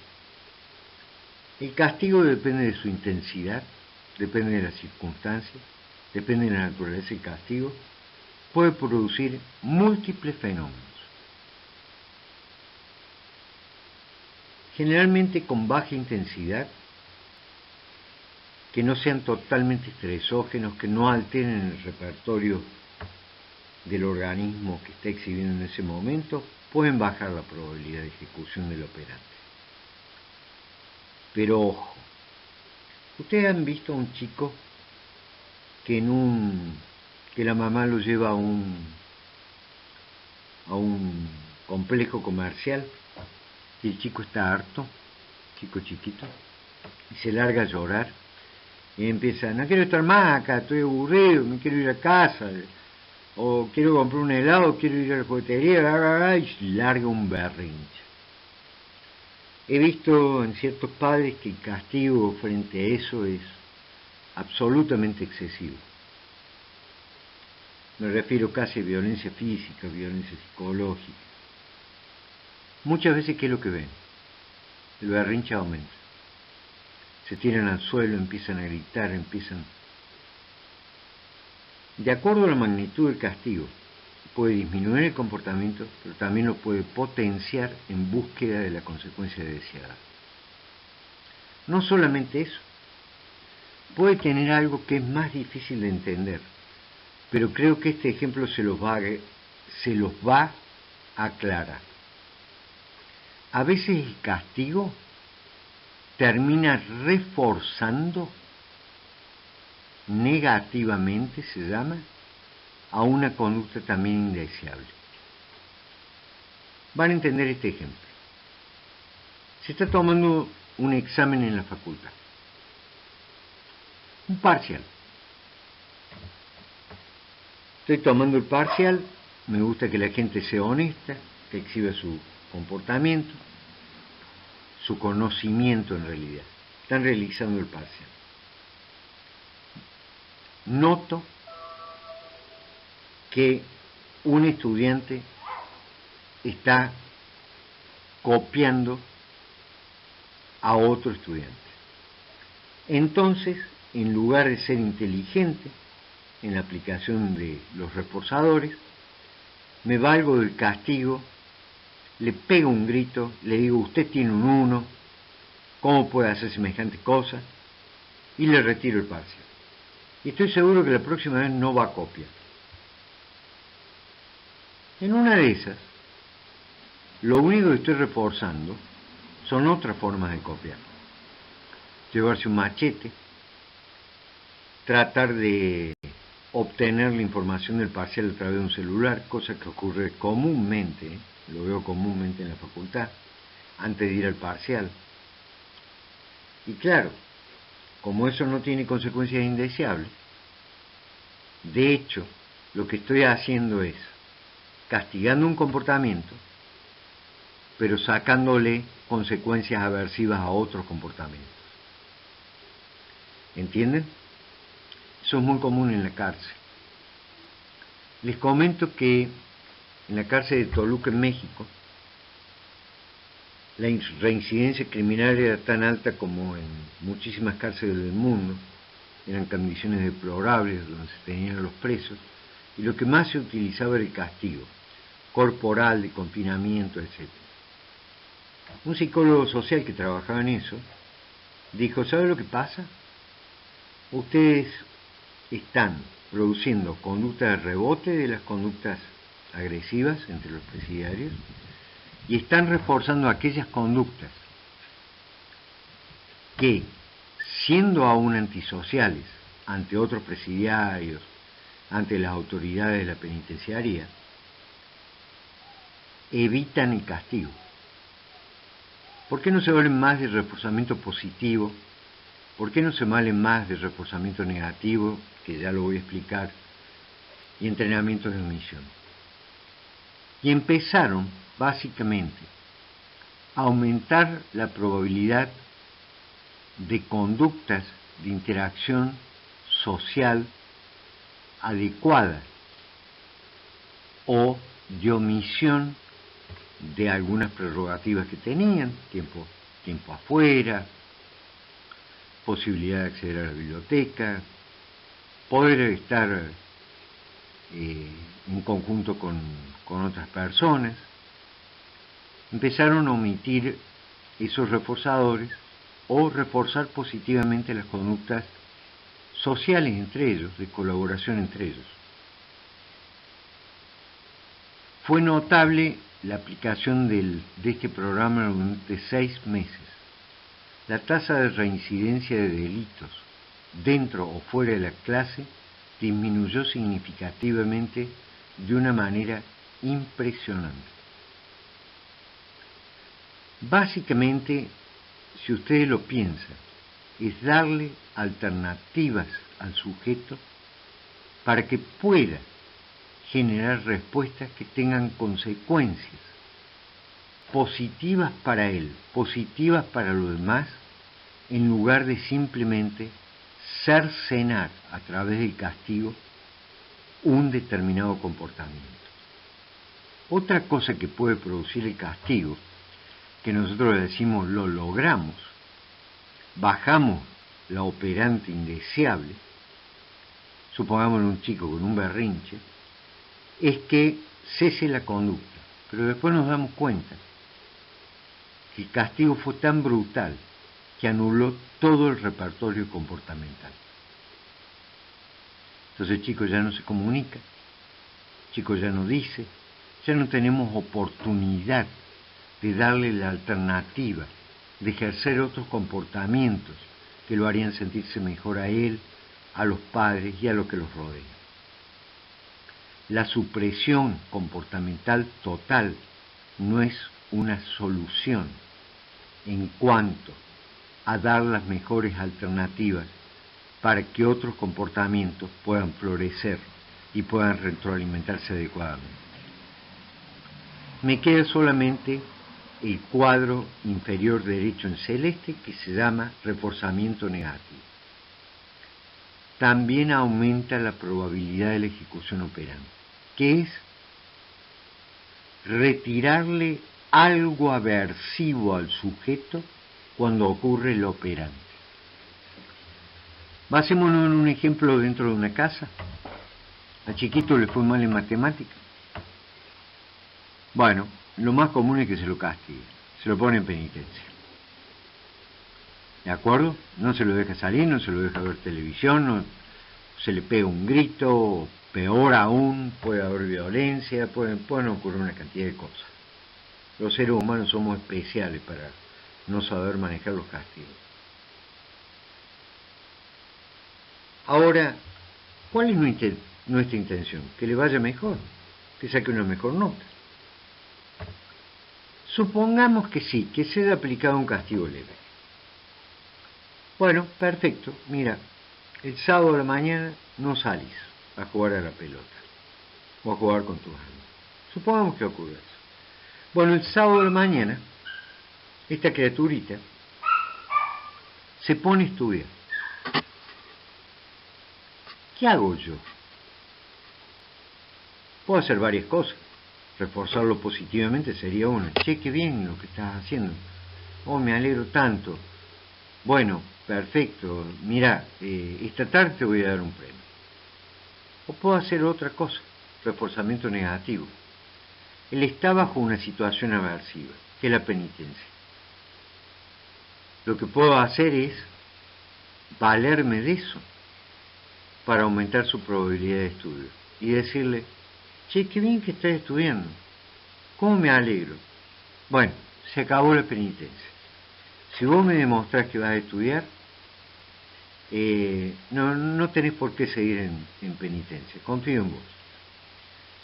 El castigo depende de su intensidad, depende de las circunstancias, depende de la naturaleza del castigo, puede producir múltiples fenómenos. Generalmente con baja intensidad, que no sean totalmente estresógenos, que no alteren el repertorio del organismo que está exhibiendo en ese momento, pueden bajar la probabilidad de ejecución del operante. Pero ojo, ustedes han visto a un chico que que la mamá lo lleva a un complejo comercial y el chico está harto, chico chiquito, y se larga a llorar y empieza, no quiero estar más acá, estoy aburrido, me quiero ir a casa, o quiero comprar un helado, quiero ir a la juguetería, y larga un berrinche. He visto en ciertos padres que el castigo frente a eso es absolutamente excesivo. Me refiero casi a violencia física, violencia psicológica. Muchas veces, ¿qué es lo que ven? El berrinche aumenta. Se tiran al suelo, empiezan a gritar, De acuerdo a la magnitud del castigo, puede disminuir el comportamiento, pero también lo puede potenciar en búsqueda de la consecuencia deseada. No solamente eso, puede tener algo que es más difícil de entender, pero creo que este ejemplo se los va a aclarar. A veces el castigo termina reforzando negativamente, se llama, a una conducta también indeseable. Van a entender este ejemplo. Se está tomando un examen en la facultad, un parcial. Estoy tomando el parcial, me gusta que la gente sea honesta, que exhiba su comportamiento, su conocimiento en realidad. Están realizando el parcial. Noto que un estudiante está copiando a otro estudiante. Entonces, en lugar de ser inteligente en la aplicación de los reforzadores, me valgo del castigo, le pego un grito, le digo, usted tiene un 1, ¿cómo puede hacer semejante cosa? Y le retiro el parcial. Y estoy seguro que la próxima vez no va a copiar. En una de esas, lo único que estoy reforzando son otras formas de copiar. Llevarse un machete, tratar de obtener la información del parcial a través de un celular, cosa que ocurre comúnmente, lo veo comúnmente en la facultad, antes de ir al parcial. Y claro, como eso no tiene consecuencias indeseables, de hecho, lo que estoy haciendo es castigando un comportamiento, pero sacándole consecuencias aversivas a otros comportamientos. ¿Entienden? Eso es muy común en la cárcel. Les comento que en la cárcel de Toluca, en México, la reincidencia criminal era tan alta como en muchísimas cárceles del mundo. Eran condiciones deplorables donde se tenían a los presos, y lo que más se utilizaba era el castigo corporal, de confinamiento, etc. Un psicólogo social que trabajaba en eso dijo, ¿sabe lo que pasa? Ustedes están produciendo conductas de rebote de las conductas agresivas entre los presidiarios y están reforzando aquellas conductas que, siendo aún antisociales ante otros presidiarios, ante las autoridades de la penitenciaría, evitan el castigo. ¿Por qué no se valen más de reforzamiento positivo? ¿Por qué no se valen más de reforzamiento negativo, que ya lo voy a explicar, y entrenamientos de omisión? Y empezaron, básicamente, a aumentar la probabilidad de conductas de interacción social adecuada o de omisión de algunas prerrogativas que tenían, tiempo afuera, posibilidad de acceder a la biblioteca, poder estar en conjunto con otras personas. Empezaron a omitir esos reforzadores o reforzar positivamente las conductas sociales entre ellos, de colaboración entre ellos. Fue notable la aplicación de este programa durante 6 meses. La tasa de reincidencia de delitos dentro o fuera de la clase disminuyó significativamente de una manera impresionante. Básicamente, si ustedes lo piensan, es darle alternativas al sujeto para que pueda generar respuestas que tengan consecuencias positivas para él, positivas para los demás, en lugar de simplemente cercenar a través del castigo un determinado comportamiento. Otra cosa que puede producir el castigo, que nosotros decimos lo logramos, bajamos la operante indeseable, supongamos un chico con un berrinche, es que cese la conducta, pero después nos damos cuenta que el castigo fue tan brutal que anuló todo el repertorio comportamental. Entonces el chico ya no se comunica, el chico ya no dice, ya no tenemos oportunidad de darle la alternativa, de ejercer otros comportamientos que lo harían sentirse mejor a él, a los padres y a los que los rodean. La supresión comportamental total no es una solución en cuanto a dar las mejores alternativas para que otros comportamientos puedan florecer y puedan retroalimentarse adecuadamente. Me queda solamente el cuadro inferior derecho en celeste, que se llama reforzamiento negativo. También aumenta la probabilidad de la ejecución operante, que es retirarle algo aversivo al sujeto cuando ocurre el operante. Basémonos en un ejemplo dentro de una casa. Al chiquito le fue mal en matemáticas. Bueno, lo más común es que se lo castigue, se lo pone en penitencia. ¿De acuerdo? No se lo deja salir, no se lo deja ver televisión, no, se le pega un grito, peor aún, puede haber violencia, pueden ocurrir una cantidad de cosas. Los seres humanos somos especiales para no saber manejar los castigos. Ahora, ¿cuál es nuestra intención? Que le vaya mejor, que saque una mejor nota. Supongamos que sí, que se haya aplicado un castigo leve. Bueno, perfecto, mira, el sábado de la mañana no salís a jugar a la pelota o a jugar con tus amigos. Supongamos que ocurre eso. Bueno, el sábado de la mañana, esta criaturita se pone a estudiar. ¿Qué hago yo? Puedo hacer varias cosas. Reforzarlo positivamente sería una. Che, qué bien lo que estás haciendo. Oh, me alegro tanto. Bueno, perfecto. Mira, esta tarde te voy a dar un premio. O puedo hacer otra cosa. Reforzamiento negativo. Él está bajo una situación aversiva, que es la penitencia. Lo que puedo hacer es valerme de eso para aumentar su probabilidad de estudio y decirle, che, qué bien que estás estudiando, ¿cómo me alegro? Bueno, se acabó la penitencia. Si vos me demostrás que vas a estudiar, no tenés por qué seguir en penitencia, confío en vos.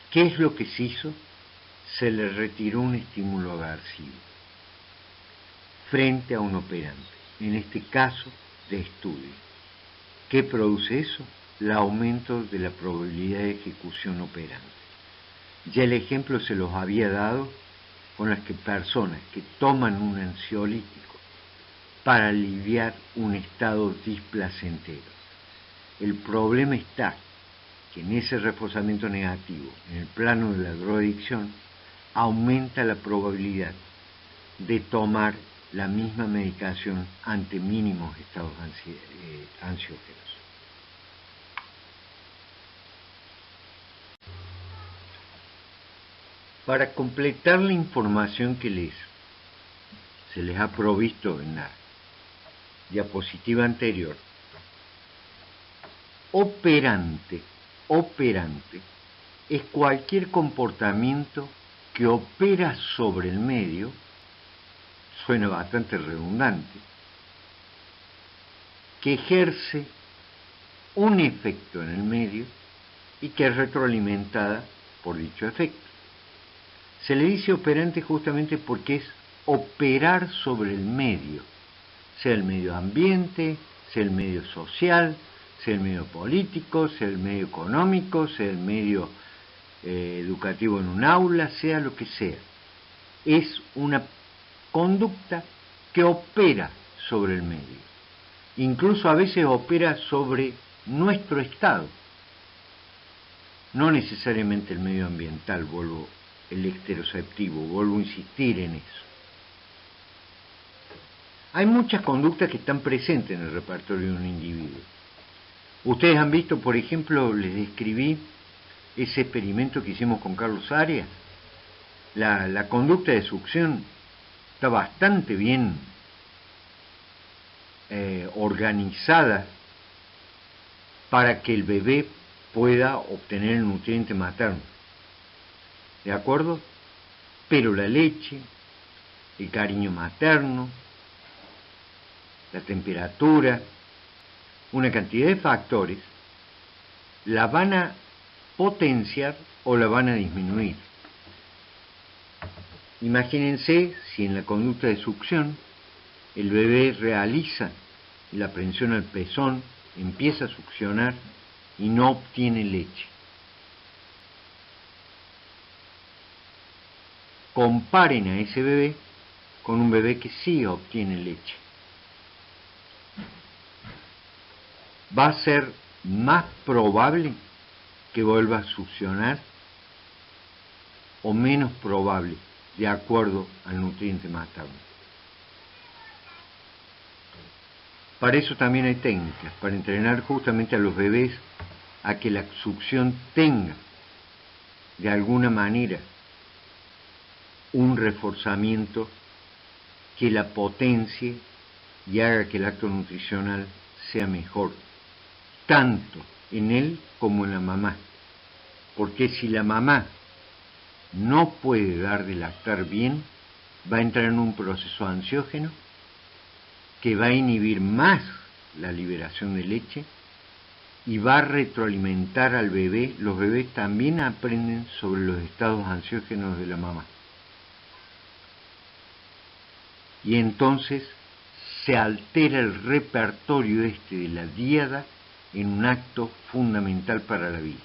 ¿Qué es lo que se hizo? se le retiró un estímulo aversivo frente a un operante, en este caso de estudio. ¿Qué produce eso? El aumento de la probabilidad de ejecución operante. Ya el ejemplo se los había dado con las personas que toman un ansiolítico para aliviar un estado displacentero. El problema está que en ese reforzamiento negativo, en el plano de la drogadicción, aumenta la probabilidad de tomar la misma medicación ante mínimos estados ansiógenos. Para completar la información que se les ha provisto en la diapositiva anterior, operante es cualquier comportamiento que opera sobre el medio, suena bastante redundante, que ejerce un efecto en el medio y que es retroalimentada por dicho efecto. Se le dice operante justamente porque es operar sobre el medio, sea el medio ambiente, sea el medio social, sea el medio político, sea el medio económico, sea el medio educativo en un aula, sea lo que sea. Es una conducta que opera sobre el medio. Incluso a veces opera sobre nuestro estado. No necesariamente el medio ambiental, el estereoceptivo, vuelvo a insistir en eso. Hay muchas conductas que están presentes en el repertorio de un individuo. Ustedes han visto, por ejemplo, les describí ese experimento que hicimos con Carlos Arias. La conducta de succión está bastante bien organizada para que el bebé pueda obtener el nutriente materno. ¿De acuerdo? Pero la leche, el cariño materno, la temperatura, una cantidad de factores, la van a potenciar o la van a disminuir. Imagínense si en la conducta de succión el bebé realiza la prensión al pezón, empieza a succionar y no obtiene leche. Comparen a ese bebé con un bebé que sí obtiene leche. Va a ser más probable que vuelva a succionar o menos probable de acuerdo al nutriente materno. Para eso también hay técnicas, para entrenar justamente a los bebés a que la succión tenga de alguna manera un reforzamiento que la potencie y haga que el acto nutricional sea mejor, tanto en él como en la mamá. Porque si la mamá no puede dar de lactar bien, va a entrar en un proceso ansiógeno que va a inhibir más la liberación de leche y va a retroalimentar al bebé. Los bebés también aprenden sobre los estados ansiógenos de la mamá. Y entonces se altera el repertorio de la díada en un acto fundamental para la vida.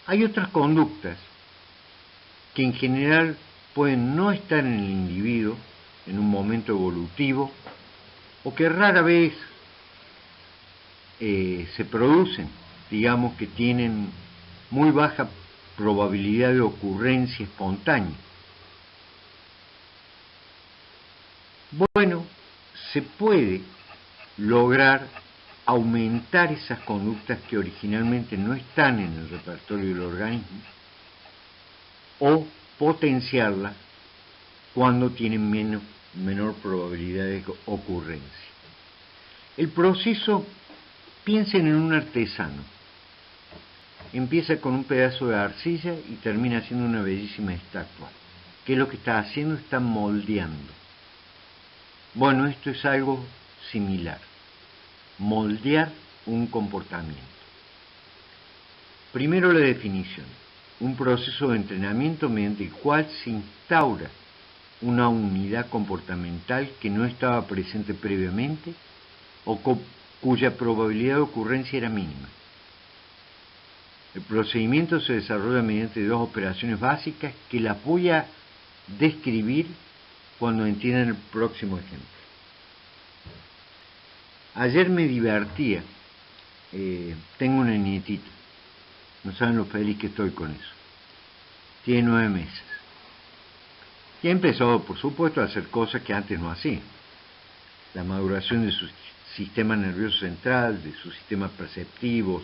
Hay otras conductas que en general pueden no estar en el individuo en un momento evolutivo o que rara vez se producen, digamos que tienen muy baja probabilidad de ocurrencia espontánea. Bueno, se puede lograr aumentar esas conductas que originalmente no están en el repertorio del organismo o potenciarlas cuando tienen menor probabilidad de ocurrencia. El proceso, piensen en un artesano. Empieza con un pedazo de arcilla y termina haciendo una bellísima estatua. ¿Qué es lo que está haciendo? Está moldeando. Bueno, esto es algo similar. Moldear un comportamiento. Primero la definición. un proceso de entrenamiento mediante el cual se instaura una unidad comportamental que no estaba presente previamente o cuya probabilidad de ocurrencia era mínima. El procedimiento se desarrolla mediante dos operaciones básicas que las voy a describir cuando entiendan el próximo ejemplo. Ayer me divertía, tengo una nietita, no saben lo feliz que estoy con eso, tiene 9 meses. Y ha empezado, por supuesto, a hacer cosas que antes no hacía. La maduración de su sistema nervioso central, de sus sistemas perceptivos,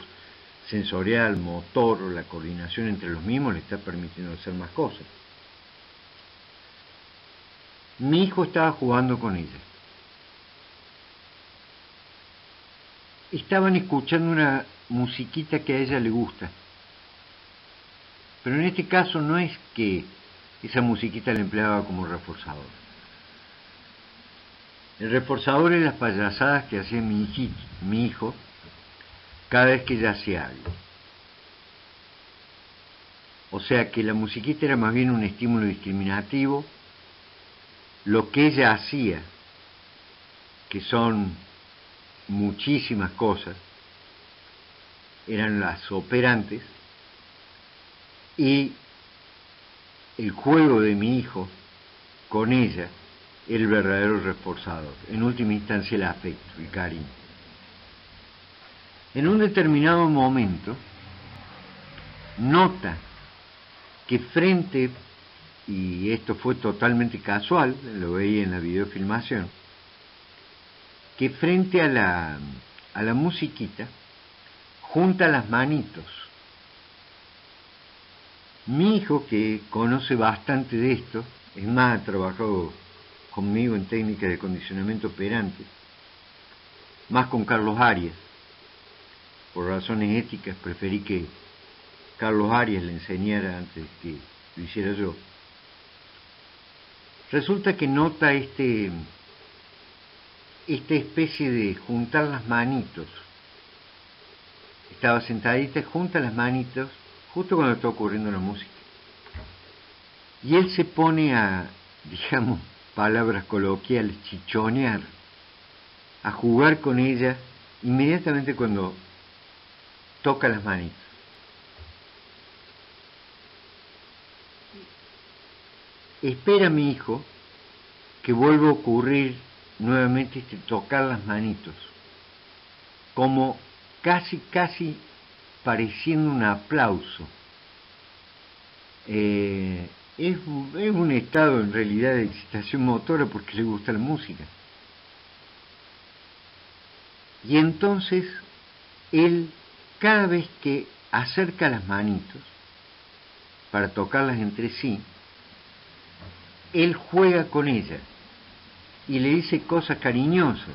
sensorial, motor, la coordinación entre los mismos le está permitiendo hacer más cosas. Mi hijo estaba jugando con ella. Estaban escuchando una musiquita que a ella le gusta. Pero en este caso no es que esa musiquita la empleaba como reforzador. El reforzador es las payasadas que hacía mi hijo, cada vez que ella hacía algo. O sea que la musiquita era más bien un estímulo discriminativo. Lo que ella hacía, que son muchísimas cosas, eran las operantes, y el juego de mi hijo con ella, el verdadero reforzador, en última instancia el afecto, el cariño. En un determinado momento, nota que frente, y esto fue totalmente casual, lo veía en la videofilmación, que frente a la musiquita, junta las manitos. Mi hijo, que conoce bastante de esto, es más, ha trabajado conmigo en técnicas de condicionamiento operante, más con Carlos Arias. Por razones éticas preferí que Carlos Arias le enseñara antes que lo hiciera yo. Resulta que nota esta especie de juntar las manitos. Estaba sentadita, junta las manitos, justo cuando está ocurriendo la música. Y él se pone a, digamos, palabras coloquiales, chichonear, a jugar con ella inmediatamente cuando toca las manitos. Espera mi hijo que vuelva a ocurrir nuevamente tocar las manitos, como casi pareciendo un aplauso. Es un estado en realidad de excitación motora porque le gusta la música. Y entonces él, cada vez que acerca las manitos para tocarlas entre sí, él juega con ella y le dice cosas cariñosas.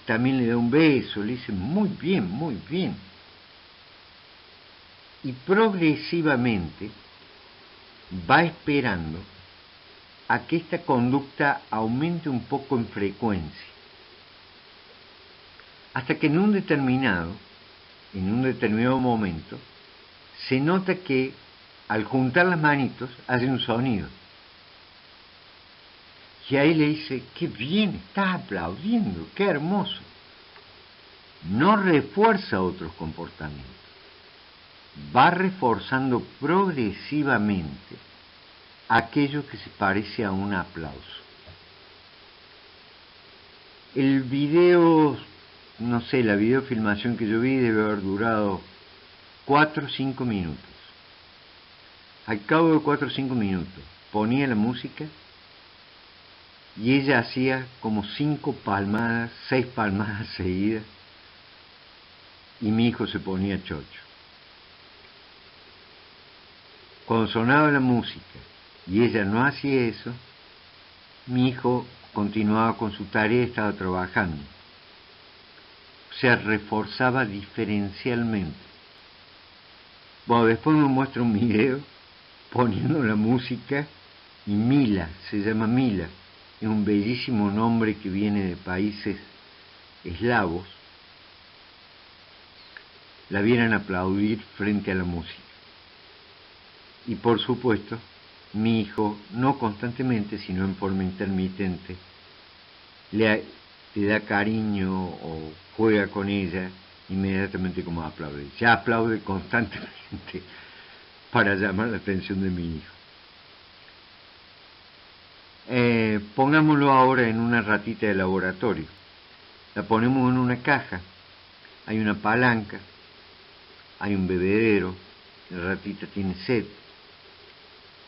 También le da un beso, le dice muy bien, muy bien. Y progresivamente va esperando a que esta conducta aumente un poco en frecuencia, hasta que en un determinado momento, se nota que al juntar las manitos hace un sonido. Y ahí le dice, qué bien, estás aplaudiendo, qué hermoso. No refuerza otros comportamientos, va reforzando progresivamente aquello que se parece a un aplauso. El video, no sé, la videofilmación que yo vi debe haber durado 4 o 5 minutos. Al cabo de 4 o 5 minutos ponía la música y ella hacía como 5 palmadas, 6 palmadas seguidas, y mi hijo se ponía chocho. Cuando sonaba la música y ella no hacía eso, mi hijo continuaba con su tarea y estaba trabajando. O sea, reforzaba diferencialmente. Bueno, después me muestra un video poniendo la música, y Mila, se llama Mila, es un bellísimo nombre que viene de países eslavos, la vieran aplaudir frente a la música. Y por supuesto, mi hijo, no constantemente, sino en forma intermitente, le da cariño o juega con ella inmediatamente como aplaude. Ya aplaude constantemente para llamar la atención de mi hijo. Pongámoslo ahora en una ratita de laboratorio. La ponemos en una caja, hay una palanca, hay un bebedero, la ratita tiene sed.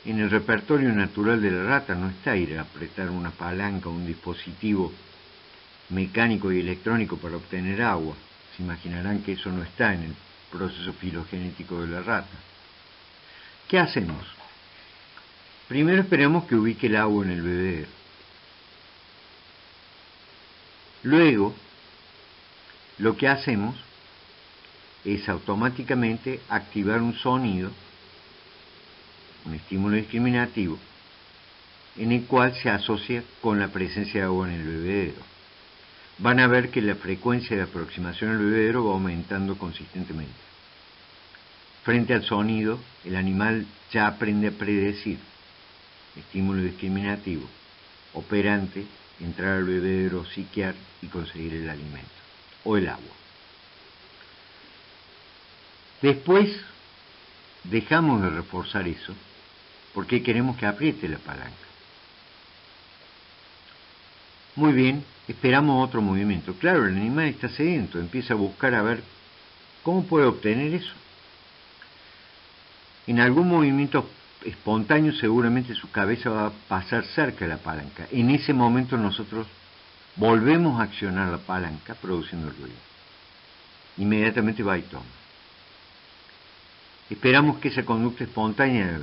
En el repertorio natural de la rata no está ir a apretar una palanca o un dispositivo mecánico y electrónico para obtener agua. Se imaginarán que eso no está en el proceso filogenético de la rata. ¿Qué hacemos? Primero esperamos que ubique el agua en el bebedero. Luego, lo que hacemos es automáticamente activar un sonido, un estímulo discriminativo, en el cual se asocia con la presencia de agua en el bebedero. Van a ver que la frecuencia de aproximación al bebedero va aumentando consistentemente. Frente al sonido, el animal ya aprende a predecir. Estímulo discriminativo, operante, entrar al bebedero, siquear y conseguir el alimento o el agua. Después dejamos de reforzar eso porque queremos que apriete la palanca. Muy bien, esperamos otro movimiento. Claro, el animal está sediento, empieza a buscar a ver cómo puede obtener eso. En algún movimiento espontáneo seguramente su cabeza va a pasar cerca de la palanca. En ese momento nosotros volvemos a accionar la palanca produciendo ruido. Inmediatamente va y toma. Esperamos que esa conducta espontánea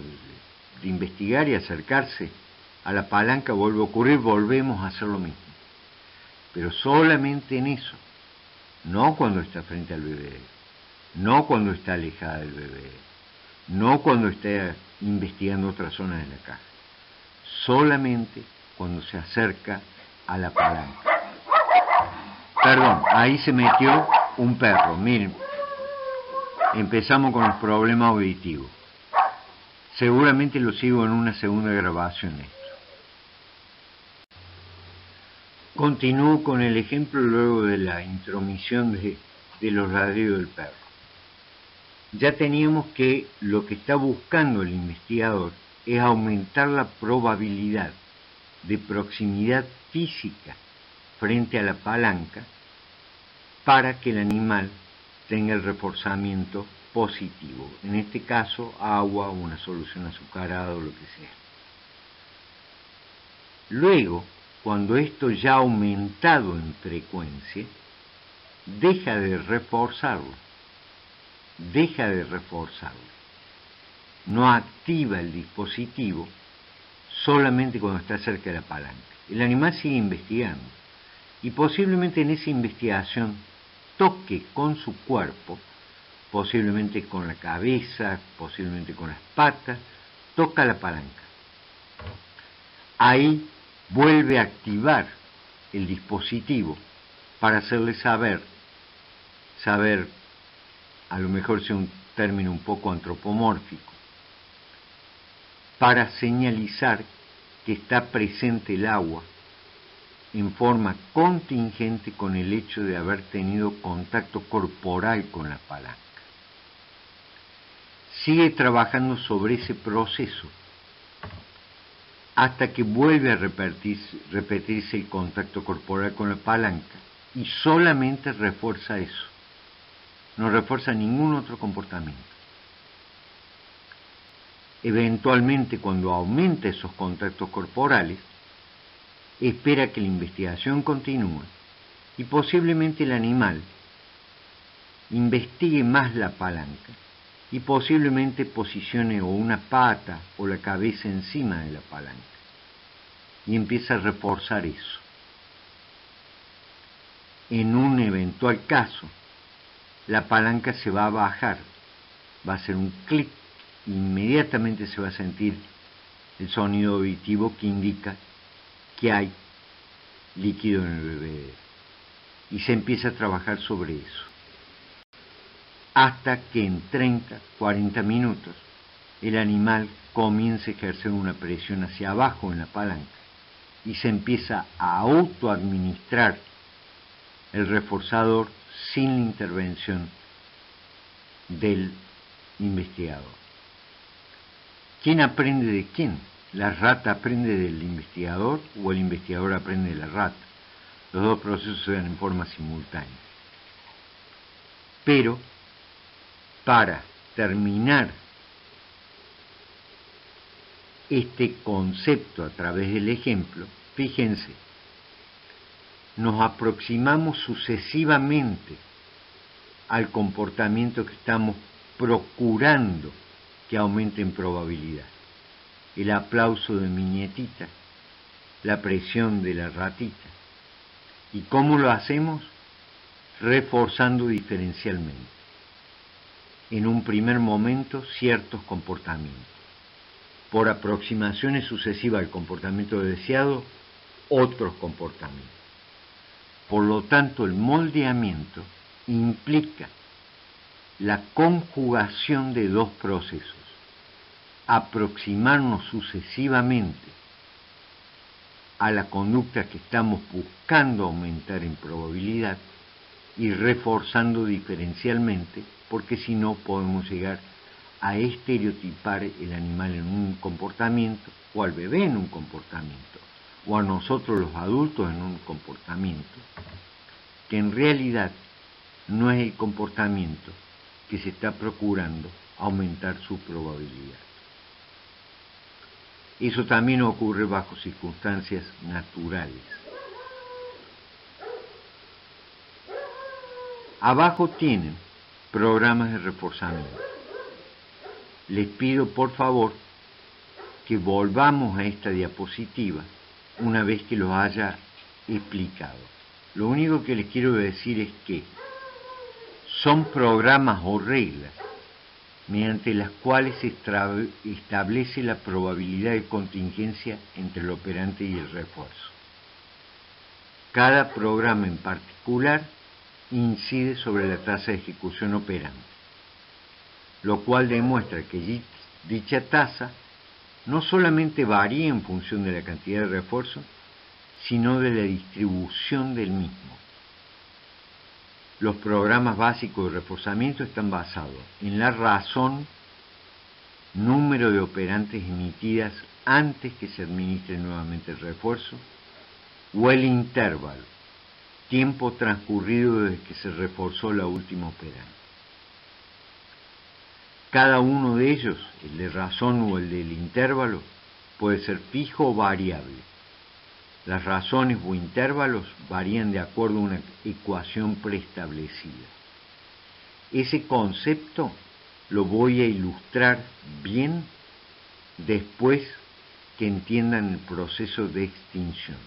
de investigar y acercarse a la palanca vuelva a ocurrir, volvemos a hacer lo mismo. Pero solamente en eso, no cuando está frente al bebedero, no cuando está alejada del bebedero, no cuando está investigando otra zona de la caja, solamente cuando se acerca a la palanca. Perdón, ahí se metió un perro, miren. Empezamos con los problemas auditivos. Seguramente lo sigo en una segunda grabación esto. Continúo con el ejemplo luego de la intromisión de los ladridos del perro. Ya teníamos que lo que está buscando el investigador es aumentar la probabilidad de proximidad física frente a la palanca para que el animal tenga el reforzamiento positivo, en este caso agua, una solución azucarada o lo que sea. Luego, cuando esto ya ha aumentado en frecuencia, deja de reforzarlo, no activa el dispositivo solamente cuando está cerca de la palanca. El animal sigue investigando y posiblemente en esa investigación toque con su cuerpo, posiblemente con la cabeza, posiblemente con las patas, toca la palanca. Ahí vuelve a activar el dispositivo para hacerle saber, a lo mejor sea un término un poco antropomórfico, para señalizar que está presente el agua en forma contingente con el hecho de haber tenido contacto corporal con la palanca. Sigue trabajando sobre ese proceso hasta que vuelve a repetirse el contacto corporal con la palanca y solamente refuerza eso, no refuerza ningún otro comportamiento. Eventualmente, cuando aumenta esos contactos corporales, espera que la investigación continúe y posiblemente el animal investigue más la palanca y posiblemente posicione o una pata o la cabeza encima de la palanca y empieza a reforzar eso. En un eventual caso, la palanca se va a bajar, va a hacer un clic, inmediatamente se va a sentir el sonido auditivo que indica que hay líquido en el bebedero y se empieza a trabajar sobre eso hasta que en 30, 40 minutos el animal comienza a ejercer una presión hacia abajo en la palanca y se empieza a autoadministrar el reforzador sin la intervención del investigador. ¿Quién aprende de quién? ¿La rata aprende del investigador o el investigador aprende de la rata? Los dos procesos se dan en forma simultánea. Pero, para terminar este concepto a través del ejemplo, fíjense, nos aproximamos sucesivamente al comportamiento que estamos procurando que aumente en probabilidad. El aplauso de mi nietita, la presión de la ratita. ¿Y cómo lo hacemos? Reforzando diferencialmente. En un primer momento, ciertos comportamientos. Por aproximaciones sucesivas al comportamiento deseado, otros comportamientos. Por lo tanto, el moldeamiento implica la conjugación de dos procesos. Aproximarnos sucesivamente a la conducta que estamos buscando aumentar en probabilidad y reforzando diferencialmente, porque si no podemos llegar a estereotipar el animal en un comportamiento, o al bebé en un comportamiento, o a nosotros los adultos en un comportamiento, que en realidad no es el comportamiento que se está procurando aumentar su probabilidad. Eso también ocurre bajo circunstancias naturales. Abajo tienen programas de reforzamiento. Les pido por favor que volvamos a esta diapositiva una vez que los haya explicado. Lo único que les quiero decir es que son programas o reglas mediante las cuales se establece la probabilidad de contingencia entre el operante y el refuerzo. Cada programa en particular incide sobre la tasa de ejecución operante, lo cual demuestra que dicha tasa no solamente varía en función de la cantidad de refuerzo, sino de la distribución del mismo. Los programas básicos de reforzamiento están basados en la razón, número de operantes emitidas antes que se administre nuevamente el refuerzo, o el intervalo, tiempo transcurrido desde que se reforzó la última operante. Cada uno de ellos, el de razón o el del intervalo, puede ser fijo o variable. Las razones o intervalos varían de acuerdo a una ecuación preestablecida. Ese concepto lo voy a ilustrar bien después que entiendan el proceso de extinción.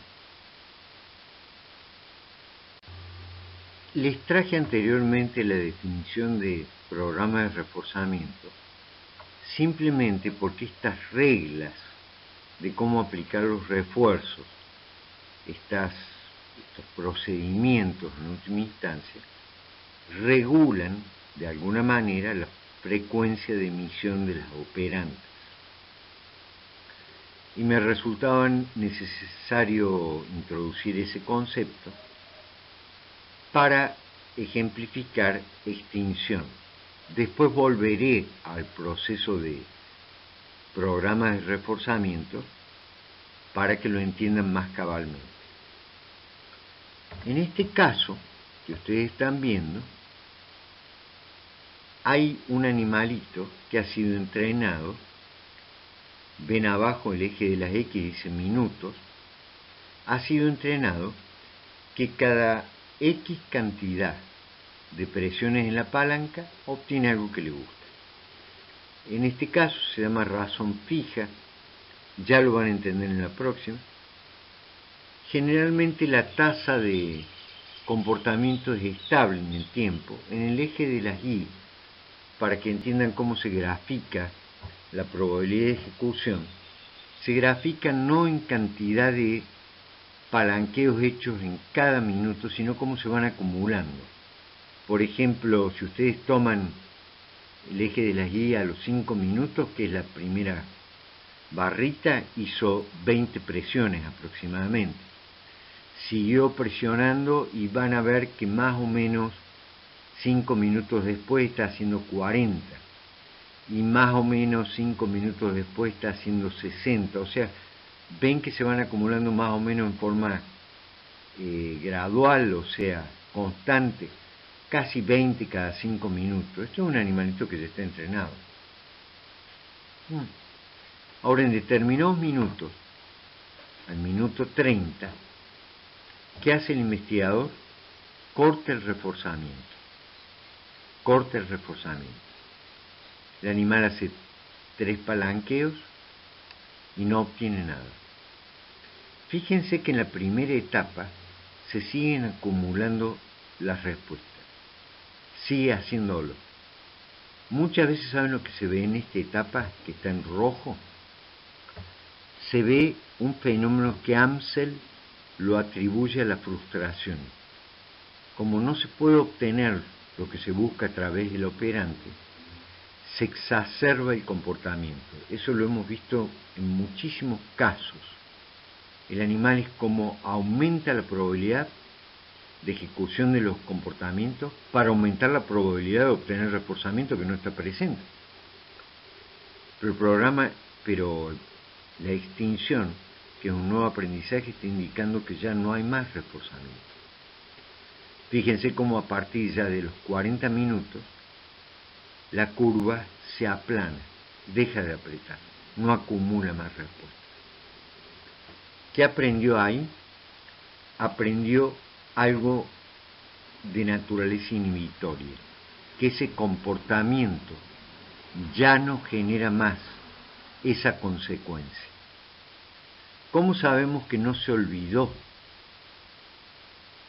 Les traje anteriormente la definición de programa de reforzamiento simplemente porque estas reglas de cómo aplicar los refuerzos, estos procedimientos en última instancia, regulan de alguna manera la frecuencia de emisión de las operantes. Y me resultaba necesario introducir ese concepto para ejemplificar extinción. Después volveré al proceso de programas de reforzamiento para que lo entiendan más cabalmente. En este caso que ustedes están viendo, hay un animalito que ha sido entrenado. Ven abajo el eje de las X, dice minutos. Ha sido entrenado que cada X cantidad de presiones en la palanca obtiene algo que le gusta. En este caso se llama razón fija, ya lo van a entender en la próxima. Generalmente la tasa de comportamiento es estable en el tiempo. En el eje de las Y, para que entiendan cómo se grafica la probabilidad de ejecución, se grafica no en cantidad de palanqueos hechos en cada minuto, sino cómo se van acumulando. Por ejemplo, si ustedes toman el eje de las guías a los 5 minutos, que es la primera barrita, hizo 20 presiones aproximadamente. Siguió presionando y van a ver que más o menos 5 minutos después está haciendo 40. Y más o menos 5 minutos después está haciendo 60. O sea, ven que se van acumulando más o menos en forma gradual, o sea, constante, casi 20 cada 5 minutos. Esto es un animalito que ya está entrenado. Ahora, en determinados minutos, al minuto 30, ¿qué hace el investigador? Corta el reforzamiento. Corta el reforzamiento. El animal hace 3 palanqueos y no obtiene nada. Fíjense que en la primera etapa se siguen acumulando las respuestas. Sigue haciéndolo. Muchas veces, ¿saben lo que se ve en esta etapa que está en rojo? Se ve un fenómeno que Amsel lo atribuye a la frustración. Como no se puede obtener lo que se busca a través del operante, se exacerba el comportamiento. Eso lo hemos visto en muchísimos casos. El animal es como aumenta la probabilidad de ejecución de los comportamientos para aumentar la probabilidad de obtener reforzamiento que no está presente. Pero la extinción, que es un nuevo aprendizaje, está indicando que ya no hay más reforzamiento. Fíjense cómo a partir ya de los 40 minutos la curva se aplana, deja de apretar, no acumula más respuestas. ¿Qué aprendió ahí? Aprendió algo de naturaleza inhibitoria, que ese comportamiento ya no genera más esa consecuencia. ¿Cómo sabemos que no se olvidó?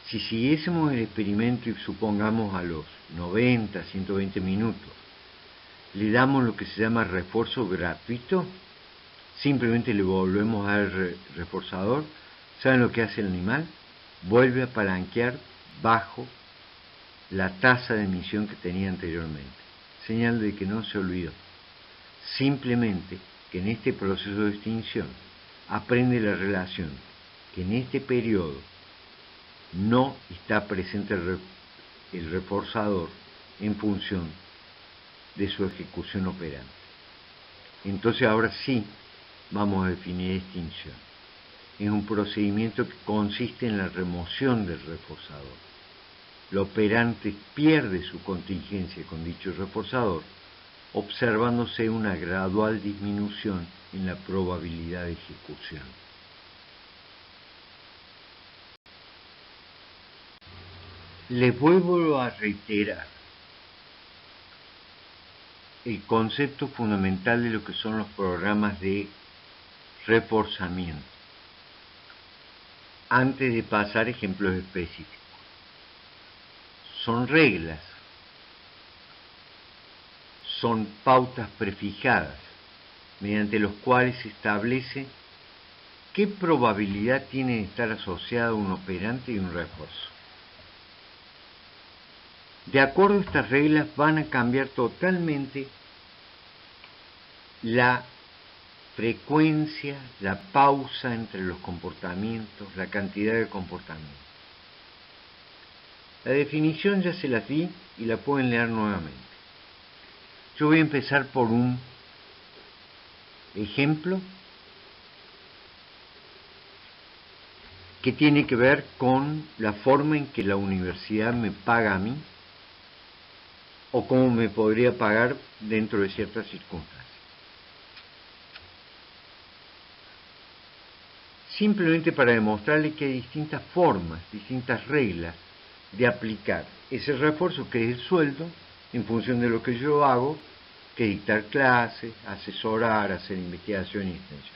Si siguiésemos el experimento y supongamos a los 90, 120 minutos, le damos lo que se llama refuerzo gratuito, simplemente le volvemos a dar el reforzador, ¿saben lo que hace el animal? Vuelve a palanquear bajo la tasa de emisión que tenía anteriormente. Señal de que no se olvidó. Simplemente que en este proceso de extinción aprende la relación, que en este periodo no está presente el reforzador en función de su ejecución operante. Entonces ahora sí vamos a definir extinción. Es un procedimiento que consiste en la remoción del reforzador. El operante pierde su contingencia con dicho reforzador, observándose una gradual disminución en la probabilidad de ejecución. Les vuelvo a reiterar el concepto fundamental de lo que son los programas de reforzamiento, antes de pasar a ejemplos específicos. Son reglas, son pautas prefijadas, mediante los cuales se establece qué probabilidad tiene de estar asociada un operante y un refuerzo. De acuerdo a estas reglas van a cambiar totalmente la frecuencia, la pausa entre los comportamientos, la cantidad de comportamientos. La definición ya se las di y la pueden leer nuevamente. Yo voy a empezar por un ejemplo que tiene que ver con la forma en que la universidad me paga a mí o cómo me podría pagar dentro de ciertas circunstancias. Simplemente para demostrarle que hay distintas formas, distintas reglas de aplicar ese refuerzo que es el sueldo en función de lo que yo hago, que dictar clases, asesorar, hacer investigación y extensión.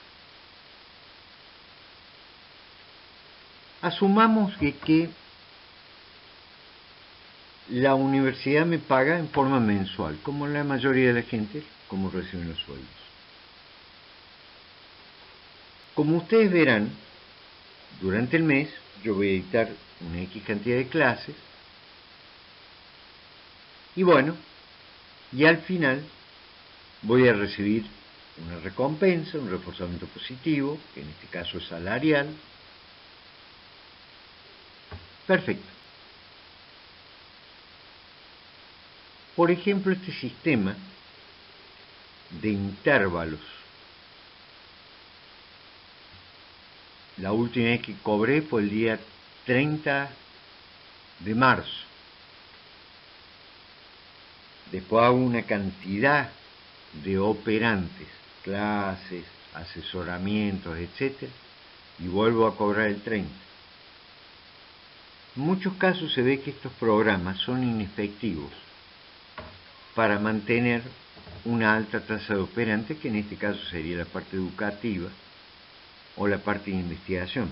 Asumamos que la universidad me paga en forma mensual, como la mayoría de la gente, como reciben los sueldos. Como ustedes verán, durante el mes yo voy a dictar una X cantidad de clases y bueno, Y al final voy a recibir una recompensa, un reforzamiento positivo, que en este caso es salarial. Perfecto. Por ejemplo, este sistema de intervalos. La última vez que cobré fue el día 30 de marzo. Después hago una cantidad de operantes, clases, asesoramientos, etc. Y vuelvo a cobrar el 30. En muchos casos se ve que estos programas son inefectivos para mantener una alta tasa de operantes, que en este caso sería la parte educativa o la parte de investigación.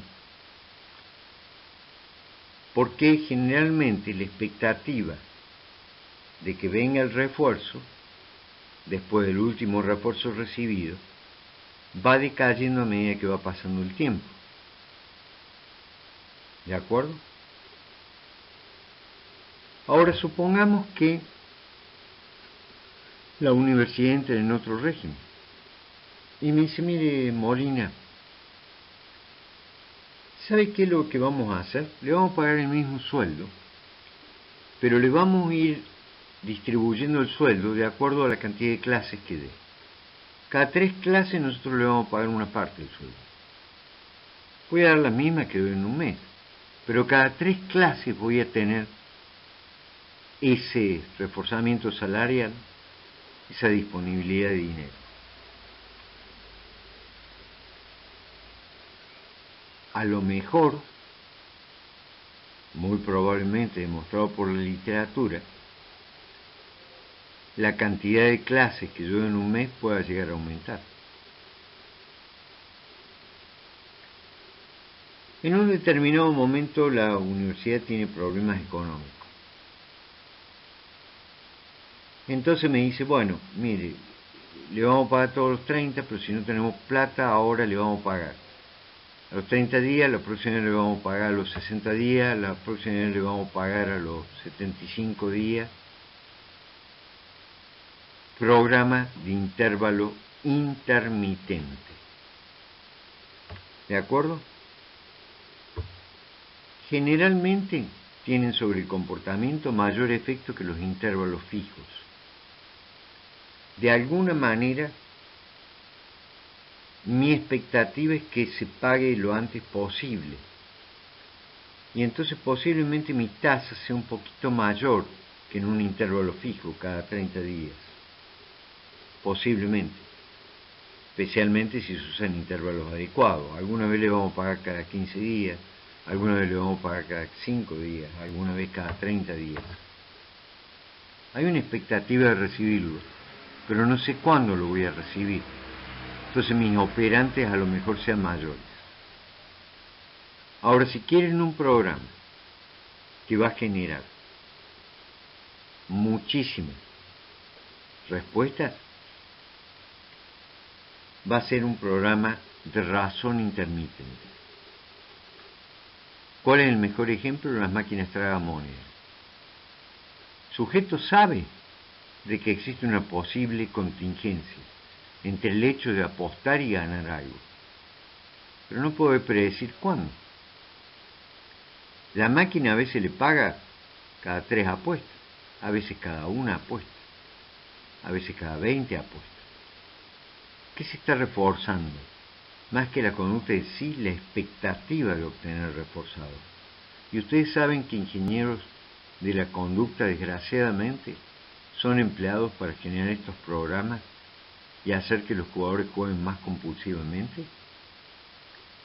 Porque generalmente la expectativa de que venga el refuerzo, después del último refuerzo recibido, va decayendo a medida que va pasando el tiempo. ¿De acuerdo? Ahora supongamos que la universidad entra en otro régimen y me dice, mire Molina, ¿sabe qué es lo que vamos a hacer? Le vamos a pagar el mismo sueldo, pero le vamos a ir distribuyendo el sueldo de acuerdo a la cantidad de clases que dé. Cada 3 clases nosotros le vamos a pagar una parte del sueldo. Voy a dar la misma que doy en un mes, pero cada 3 clases voy a tener ese reforzamiento salarial, esa disponibilidad de dinero. A lo mejor, muy probablemente demostrado por la literatura, la cantidad de clases que yo doy en un mes pueda llegar a aumentar. En un determinado momento la universidad tiene problemas económicos. Entonces me dice, bueno, mire, le vamos a pagar todos los 30, pero si no tenemos plata, ahora le vamos a pagar a los 30 días, la próxima vez le vamos a pagar a los 60 días, la próxima vez le vamos a pagar a los 75 días. Programa de intervalo intermitente. ¿De acuerdo? Generalmente tienen sobre el comportamiento mayor efecto que los intervalos fijos. De alguna manera, mi expectativa es que se pague lo antes posible. Y entonces posiblemente mi tasa sea un poquito mayor que en un intervalo fijo cada 30 días. Posiblemente. Especialmente si se usan intervalos adecuados. Alguna vez le vamos a pagar cada 15 días, alguna vez le vamos a pagar cada 5 días, alguna vez cada 30 días. Hay una expectativa de recibirlo, pero no sé cuándo lo voy a recibir. Entonces mis operantes a lo mejor sean mayores. Ahora, si quieren un programa que va a generar muchísimas respuestas, va a ser un programa de razón intermitente. ¿Cuál es el mejor ejemplo? Las máquinas tragamonedas. El sujeto sabe de que existe una posible contingencia entre el hecho de apostar y ganar algo, pero no puede predecir cuándo. La máquina a veces le paga cada 3 apuestas, a veces cada 1 apuesta, a veces cada 20 apuestas. ¿Qué se está reforzando? Más que la conducta en sí, la expectativa de obtener el reforzado. Y ustedes saben que ingenieros de la conducta, desgraciadamente, son empleados para generar estos programas y hacer que los jugadores jueguen más compulsivamente.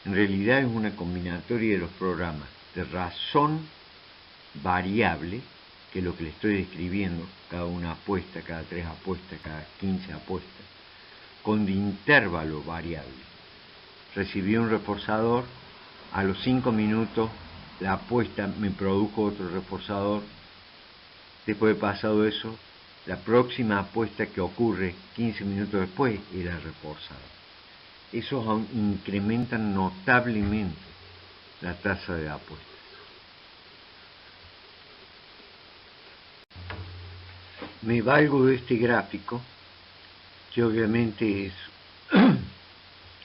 En realidad es una combinatoria de los programas de razón variable, que es lo que le estoy describiendo, cada 1 apuesta, cada 3 apuestas, cada 15 apuestas, con de intervalo variable. Recibí un reforzador, a los 5 minutos la apuesta me produjo otro reforzador, después de pasado eso, la próxima apuesta que ocurre 15 minutos después era reforzada. Esos incrementan notablemente la tasa de apuestas. Me valgo de este gráfico, que obviamente es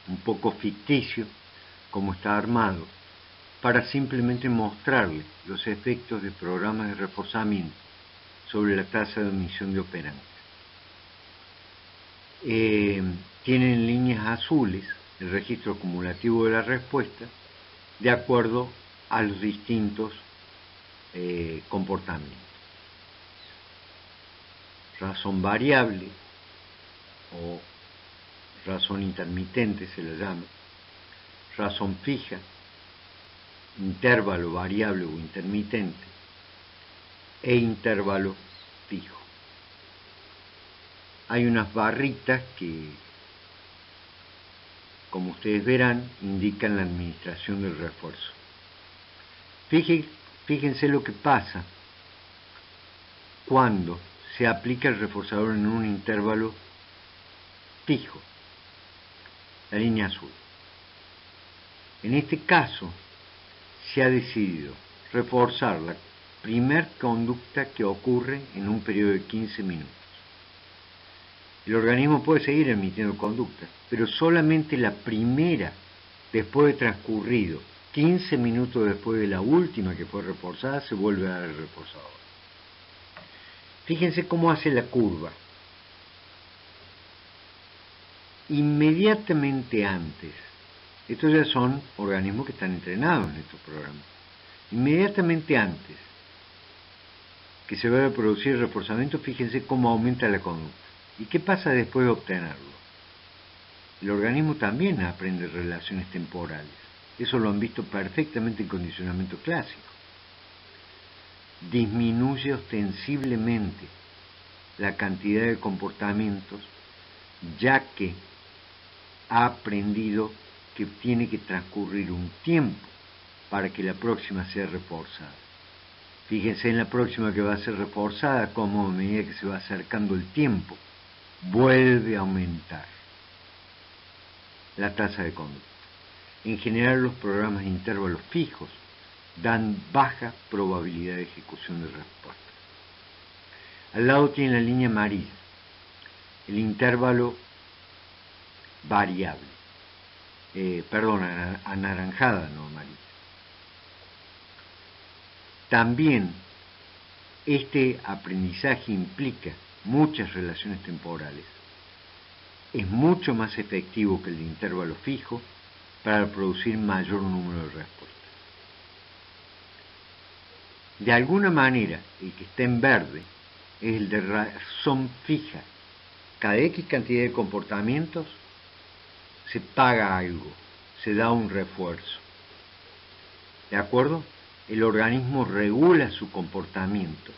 un poco ficticio, como está armado, para simplemente mostrarle los efectos de programas de reforzamiento sobre la tasa de omisión de operantes. Tienen líneas azules el registro acumulativo de la respuesta de acuerdo a los distintos comportamientos. Razón variable o razón intermitente se la llama, razón fija, intervalo variable o intermitente e intervalo fijo. Hay unas barritas que, como ustedes verán, indican la administración del refuerzo. Fíjense lo que pasa cuando se aplica el reforzador en un intervalo fijo, la línea azul. En este caso, se ha decidido reforzar la primer conducta que ocurre en un periodo de 15 minutos. El organismo puede seguir emitiendo conductas, pero solamente la primera, después de transcurrido 15 minutos después de la última que fue reforzada, se vuelve a dar el reforzador. Fíjense cómo hace la curva. Inmediatamente antes, estos ya son organismos que están entrenados en estos programas, inmediatamente antes que se vaya a producir el reforzamiento, fíjense cómo aumenta la conducta. ¿Y qué pasa después de obtenerlo? El organismo también aprende relaciones temporales. Eso lo han visto perfectamente en condicionamiento clásico. Disminuye ostensiblemente la cantidad de comportamientos, ya que ha aprendido que tiene que transcurrir un tiempo para que la próxima sea reforzada. Fíjense en la próxima que va a ser reforzada, como a medida que se va acercando el tiempo, vuelve a aumentar la tasa de conducta. En general, los programas de intervalos fijos dan baja probabilidad de ejecución de respuesta. Al lado tiene la línea amarilla, el intervalo variable, anaranjada, no amarilla. También este aprendizaje implica muchas relaciones temporales. Es mucho más efectivo que el de intervalo fijo para producir mayor número de respuestas. De alguna manera, el que está en verde es el de razón fija. Cada X cantidad de comportamientos se paga algo, se da un refuerzo. ¿De acuerdo? El organismo regula su comportamiento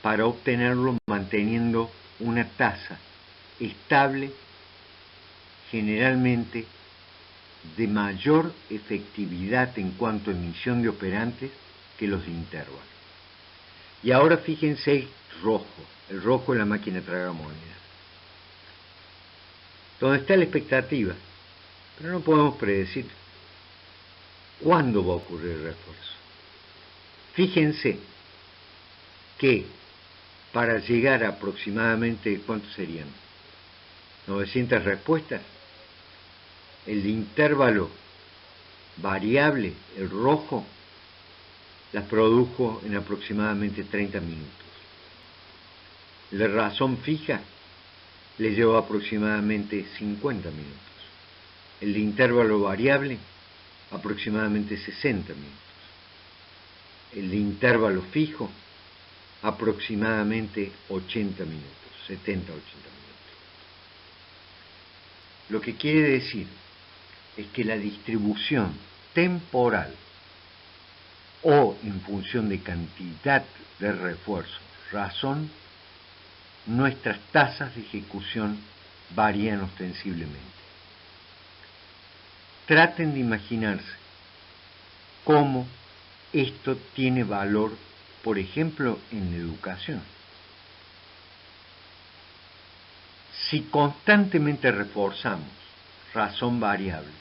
para obtenerlo manteniendo una tasa estable, generalmente de mayor efectividad en cuanto a emisión de operantes que los de intervalo. Y ahora fíjense el rojo es la máquina tragamonedas, donde está la expectativa, pero no podemos predecir cuándo va a ocurrir el refuerzo. Fíjense que para llegar a aproximadamente, ¿cuántos serían? 900 respuestas. El intervalo variable, el rojo, las produjo en aproximadamente 30 minutos. El de razón fija le llevó aproximadamente 50 minutos. El de intervalo variable, aproximadamente 60 minutos. El de intervalo fijo, aproximadamente 80 minutos, 70-80 minutos. Lo que quiere decir es que la distribución temporal o en función de cantidad de refuerzos, razón, nuestras tasas de ejecución varían ostensiblemente. Traten de imaginarse cómo esto tiene valor, por ejemplo, en la educación. Si constantemente reforzamos razón variable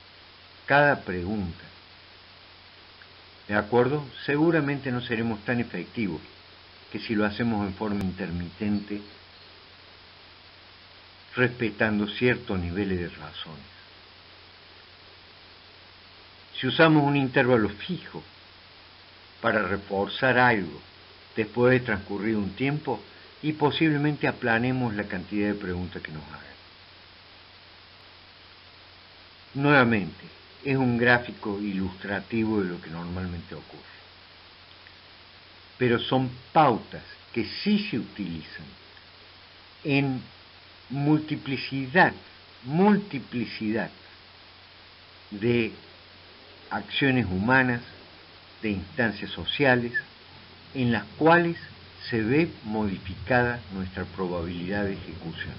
cada pregunta, ¿de acuerdo? Seguramente no seremos tan efectivos que si lo hacemos en forma intermitente, respetando ciertos niveles de razones. Si usamos un intervalo fijo para reforzar algo después de transcurrir un tiempo, y posiblemente aplanemos la cantidad de preguntas que nos hagan. Nuevamente, es un gráfico ilustrativo de lo que normalmente ocurre. Pero son pautas que sí se utilizan en multiplicidad de acciones humanas, de instancias sociales, en las cuales se ve modificada nuestra probabilidad de ejecución.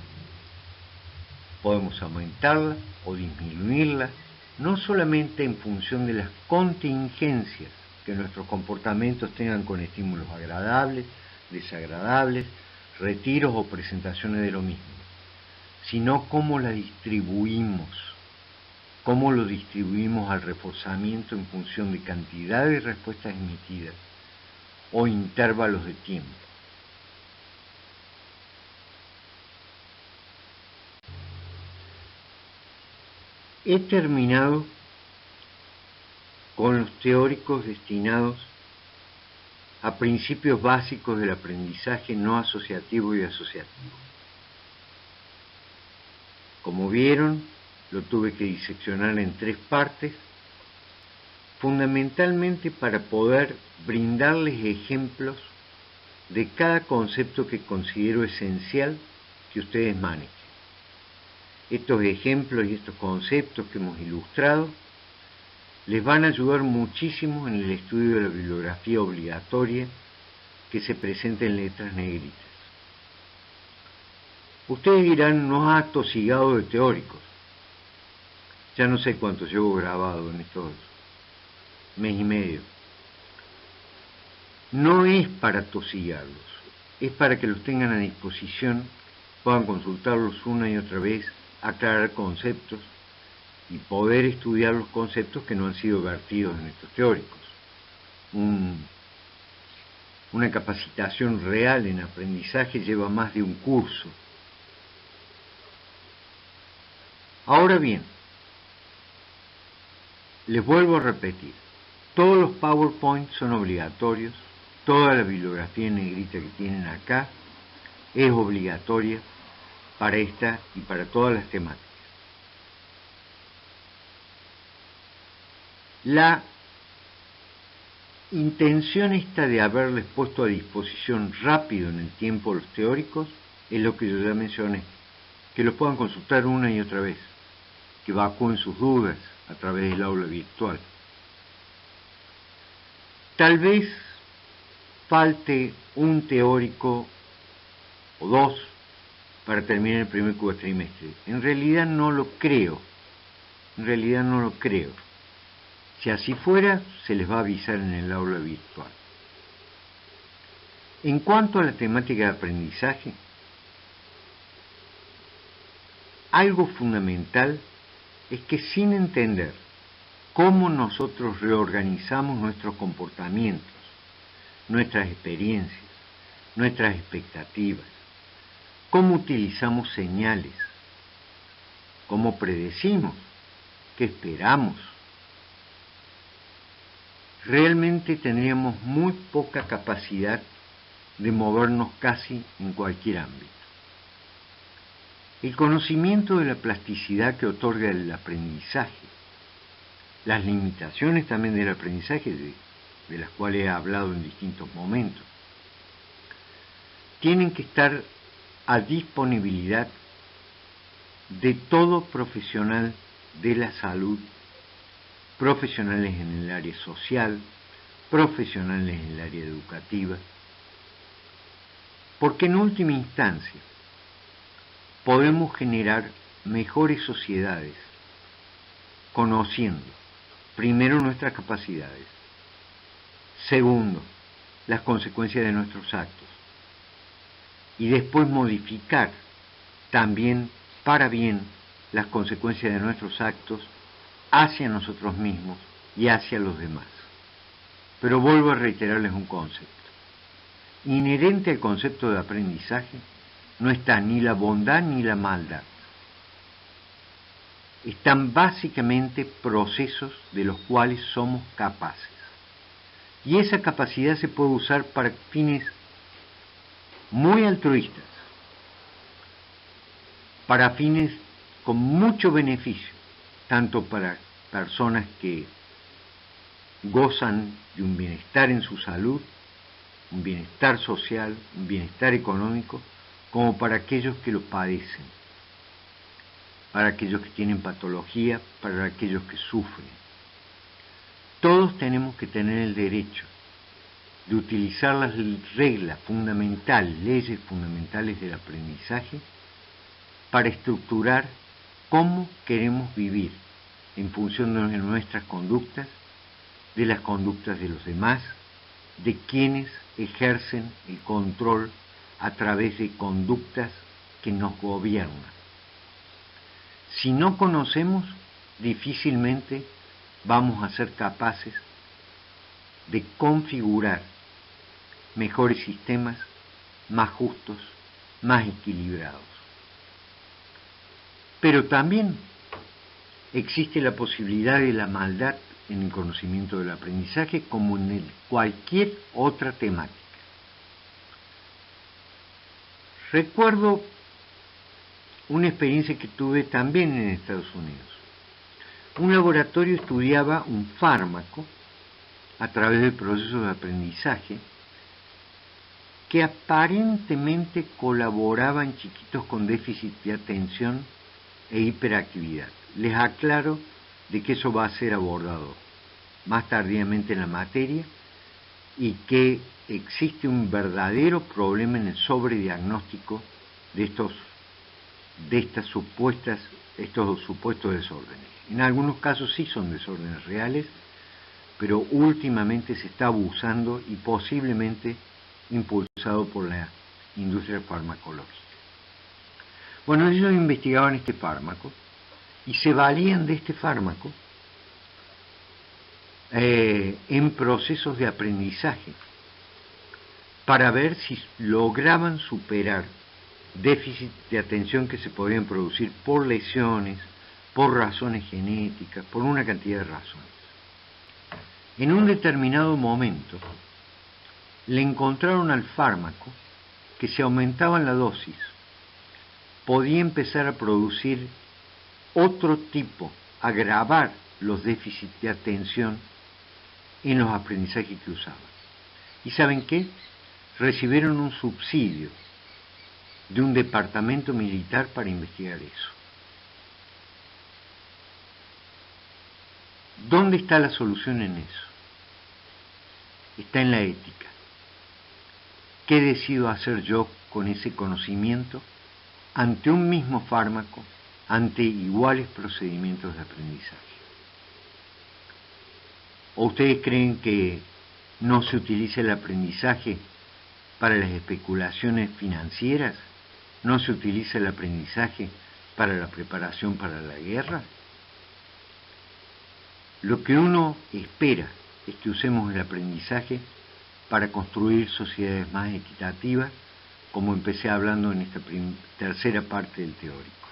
Podemos aumentarla o disminuirla, no solamente en función de las contingencias que nuestros comportamientos tengan con estímulos agradables, desagradables, retiros o presentaciones de lo mismo, sino cómo la distribuimos, cómo lo distribuimos al reforzamiento en función de cantidad de respuestas emitidas o intervalos de tiempo. He terminado con los teóricos destinados a principios básicos del aprendizaje no asociativo y asociativo. Como vieron, lo tuve que diseccionar en 3 partes, fundamentalmente para poder brindarles ejemplos de cada concepto que considero esencial que ustedes manejen. Estos ejemplos y estos conceptos que hemos ilustrado les van a ayudar muchísimo en el estudio de la bibliografía obligatoria que se presenta en letras negritas. Ustedes dirán, nos ha atosigado de teóricos. Ya no sé cuánto llevo grabado en estos mes y medio. No es para atosigarlos, es para que los tengan a disposición, puedan consultarlos una y otra vez, aclarar conceptos y poder estudiar los conceptos que no han sido vertidos en estos teóricos. Una capacitación real en aprendizaje lleva más de un curso. Ahora bien, les vuelvo a repetir, todos los PowerPoint son obligatorios, toda la bibliografía en negrita que tienen acá es obligatoria para esta y para todas las temáticas. La intención esta de haberles puesto a disposición rápido en el tiempo los teóricos es lo que yo ya mencioné, que los puedan consultar una y otra vez, que evacúen sus dudas a través del aula virtual. Tal vez falte un teórico o 2 para terminar el primer cuatrimestre. En realidad no lo creo. Si así fuera, se les va a avisar en el aula virtual. En cuanto a la temática de aprendizaje, algo fundamental es que sin entender cómo nosotros reorganizamos nuestros comportamientos, nuestras experiencias, nuestras expectativas, cómo utilizamos señales, cómo predecimos, qué esperamos, realmente tendríamos muy poca capacidad de movernos casi en cualquier ámbito. El conocimiento de la plasticidad que otorga el aprendizaje, las limitaciones también del aprendizaje, de las cuales he hablado en distintos momentos, tienen que estar a disponibilidad de todo profesional de la salud, profesionales en el área social, profesionales en el área educativa, porque en última instancia podemos generar mejores sociedades conociendo, primero, nuestras capacidades, segundo, las consecuencias de nuestros actos, y después modificar también para bien las consecuencias de nuestros actos hacia nosotros mismos y hacia los demás. Pero vuelvo a reiterarles un concepto. inherente al concepto de aprendizaje no está ni la bondad ni la maldad. Están básicamente procesos de los cuales somos capaces. Y esa capacidad se puede usar para fines muy altruistas, para fines con mucho beneficio, tanto para personas que gozan de un bienestar en su salud, un bienestar social, un bienestar económico, como para aquellos que lo padecen, para aquellos que tienen patología, para aquellos que sufren. Todos tenemos que tener el derecho de utilizar las reglas fundamentales, leyes fundamentales del aprendizaje, para estructurar cómo queremos vivir en función de nuestras conductas, de las conductas de los demás, de quienes ejercen el control a través de conductas que nos gobiernan. Si no conocemos, difícilmente vamos a ser capaces de configurar mejores sistemas, más justos, más equilibrados. Pero también existe la posibilidad de la maldad en el conocimiento del aprendizaje, como en cualquier otra temática. Recuerdo una experiencia que tuve también en Estados Unidos. Un laboratorio estudiaba un fármaco a través del proceso de aprendizaje que aparentemente colaboraba en chiquitos con déficit de atención e hiperactividad. Les aclaro de que eso va a ser abordado más tardíamente en la materia y que existe un verdadero problema en el sobrediagnóstico de estos supuestos desórdenes. En algunos casos sí son desórdenes reales, pero últimamente se está abusando y posiblemente impulsado por la industria farmacológica. Bueno, ellos investigaban este fármaco y se valían de este fármaco en procesos de aprendizaje para ver si lograban superar déficit de atención que se podían producir por lesiones, por razones genéticas, por una cantidad de razones. En un determinado momento le encontraron al fármaco que si aumentaban la dosis podía empezar a producir otro tipo, agravar los déficits de atención en los aprendizajes que usaban. ¿Y saben qué? Recibieron un subsidio de un departamento militar para investigar eso. ¿Dónde está la solución en eso? Está en la ética. ¿Qué decido hacer yo con ese conocimiento ante un mismo fármaco, ante iguales procedimientos de aprendizaje? ¿O ustedes creen que no se utiliza el aprendizaje para las especulaciones financieras? ¿No se utiliza el aprendizaje para la preparación para la guerra? Lo que uno espera es que usemos el aprendizaje para construir sociedades más equitativas, como empecé hablando en esta tercera parte del teórico.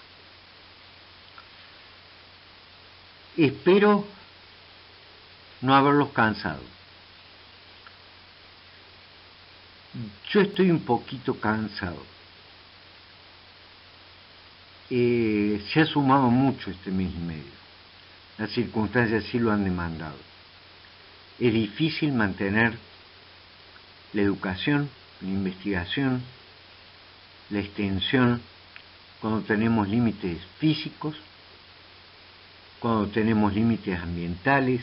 Espero no haberlos cansado. Yo estoy un poquito cansado. Se ha sumado mucho este mes y medio. Las circunstancias sí lo han demandado. Es difícil mantener la educación, la investigación, la extensión, cuando tenemos límites físicos, cuando tenemos límites ambientales,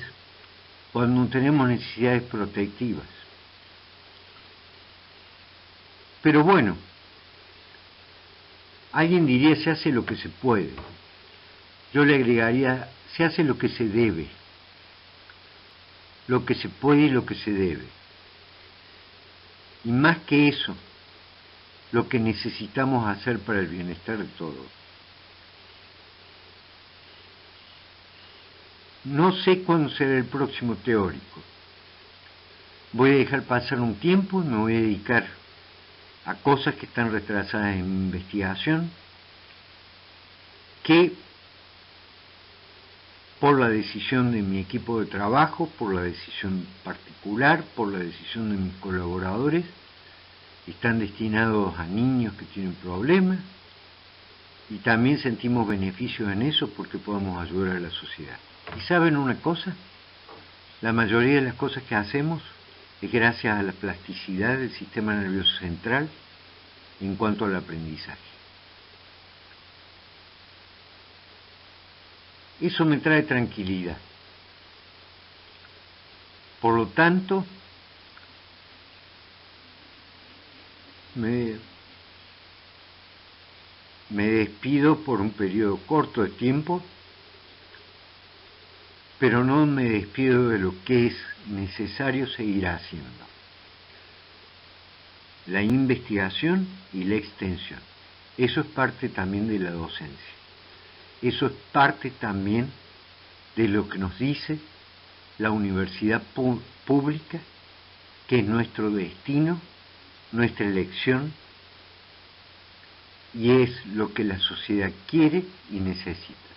cuando tenemos necesidades protectivas. Pero bueno, alguien diría se hace lo que se puede. Yo le agregaría se hace lo que se debe, lo que se puede y lo que se debe. Y más que eso, lo que necesitamos hacer para el bienestar de todos. No sé cuándo será el próximo teórico. Voy a dejar pasar un tiempo y me voy a dedicar a cosas que están retrasadas en investigación, que por la decisión de mi equipo de trabajo, por la decisión particular, por la decisión de mis colaboradores, están destinados a niños que tienen problemas, y también sentimos beneficios en eso porque podemos ayudar a la sociedad. ¿Y saben una cosa? La mayoría de las cosas que hacemos es gracias a la plasticidad del sistema nervioso central en cuanto al aprendizaje. Eso me trae tranquilidad. Por lo tanto, me despido por un periodo corto de tiempo, pero no me despido de lo que es necesario seguir haciendo: la investigación y la extensión. Eso es parte también de la docencia. Eso es parte también de lo que nos dice la universidad pública, que es nuestro destino, nuestra elección, y es lo que la sociedad quiere y necesita.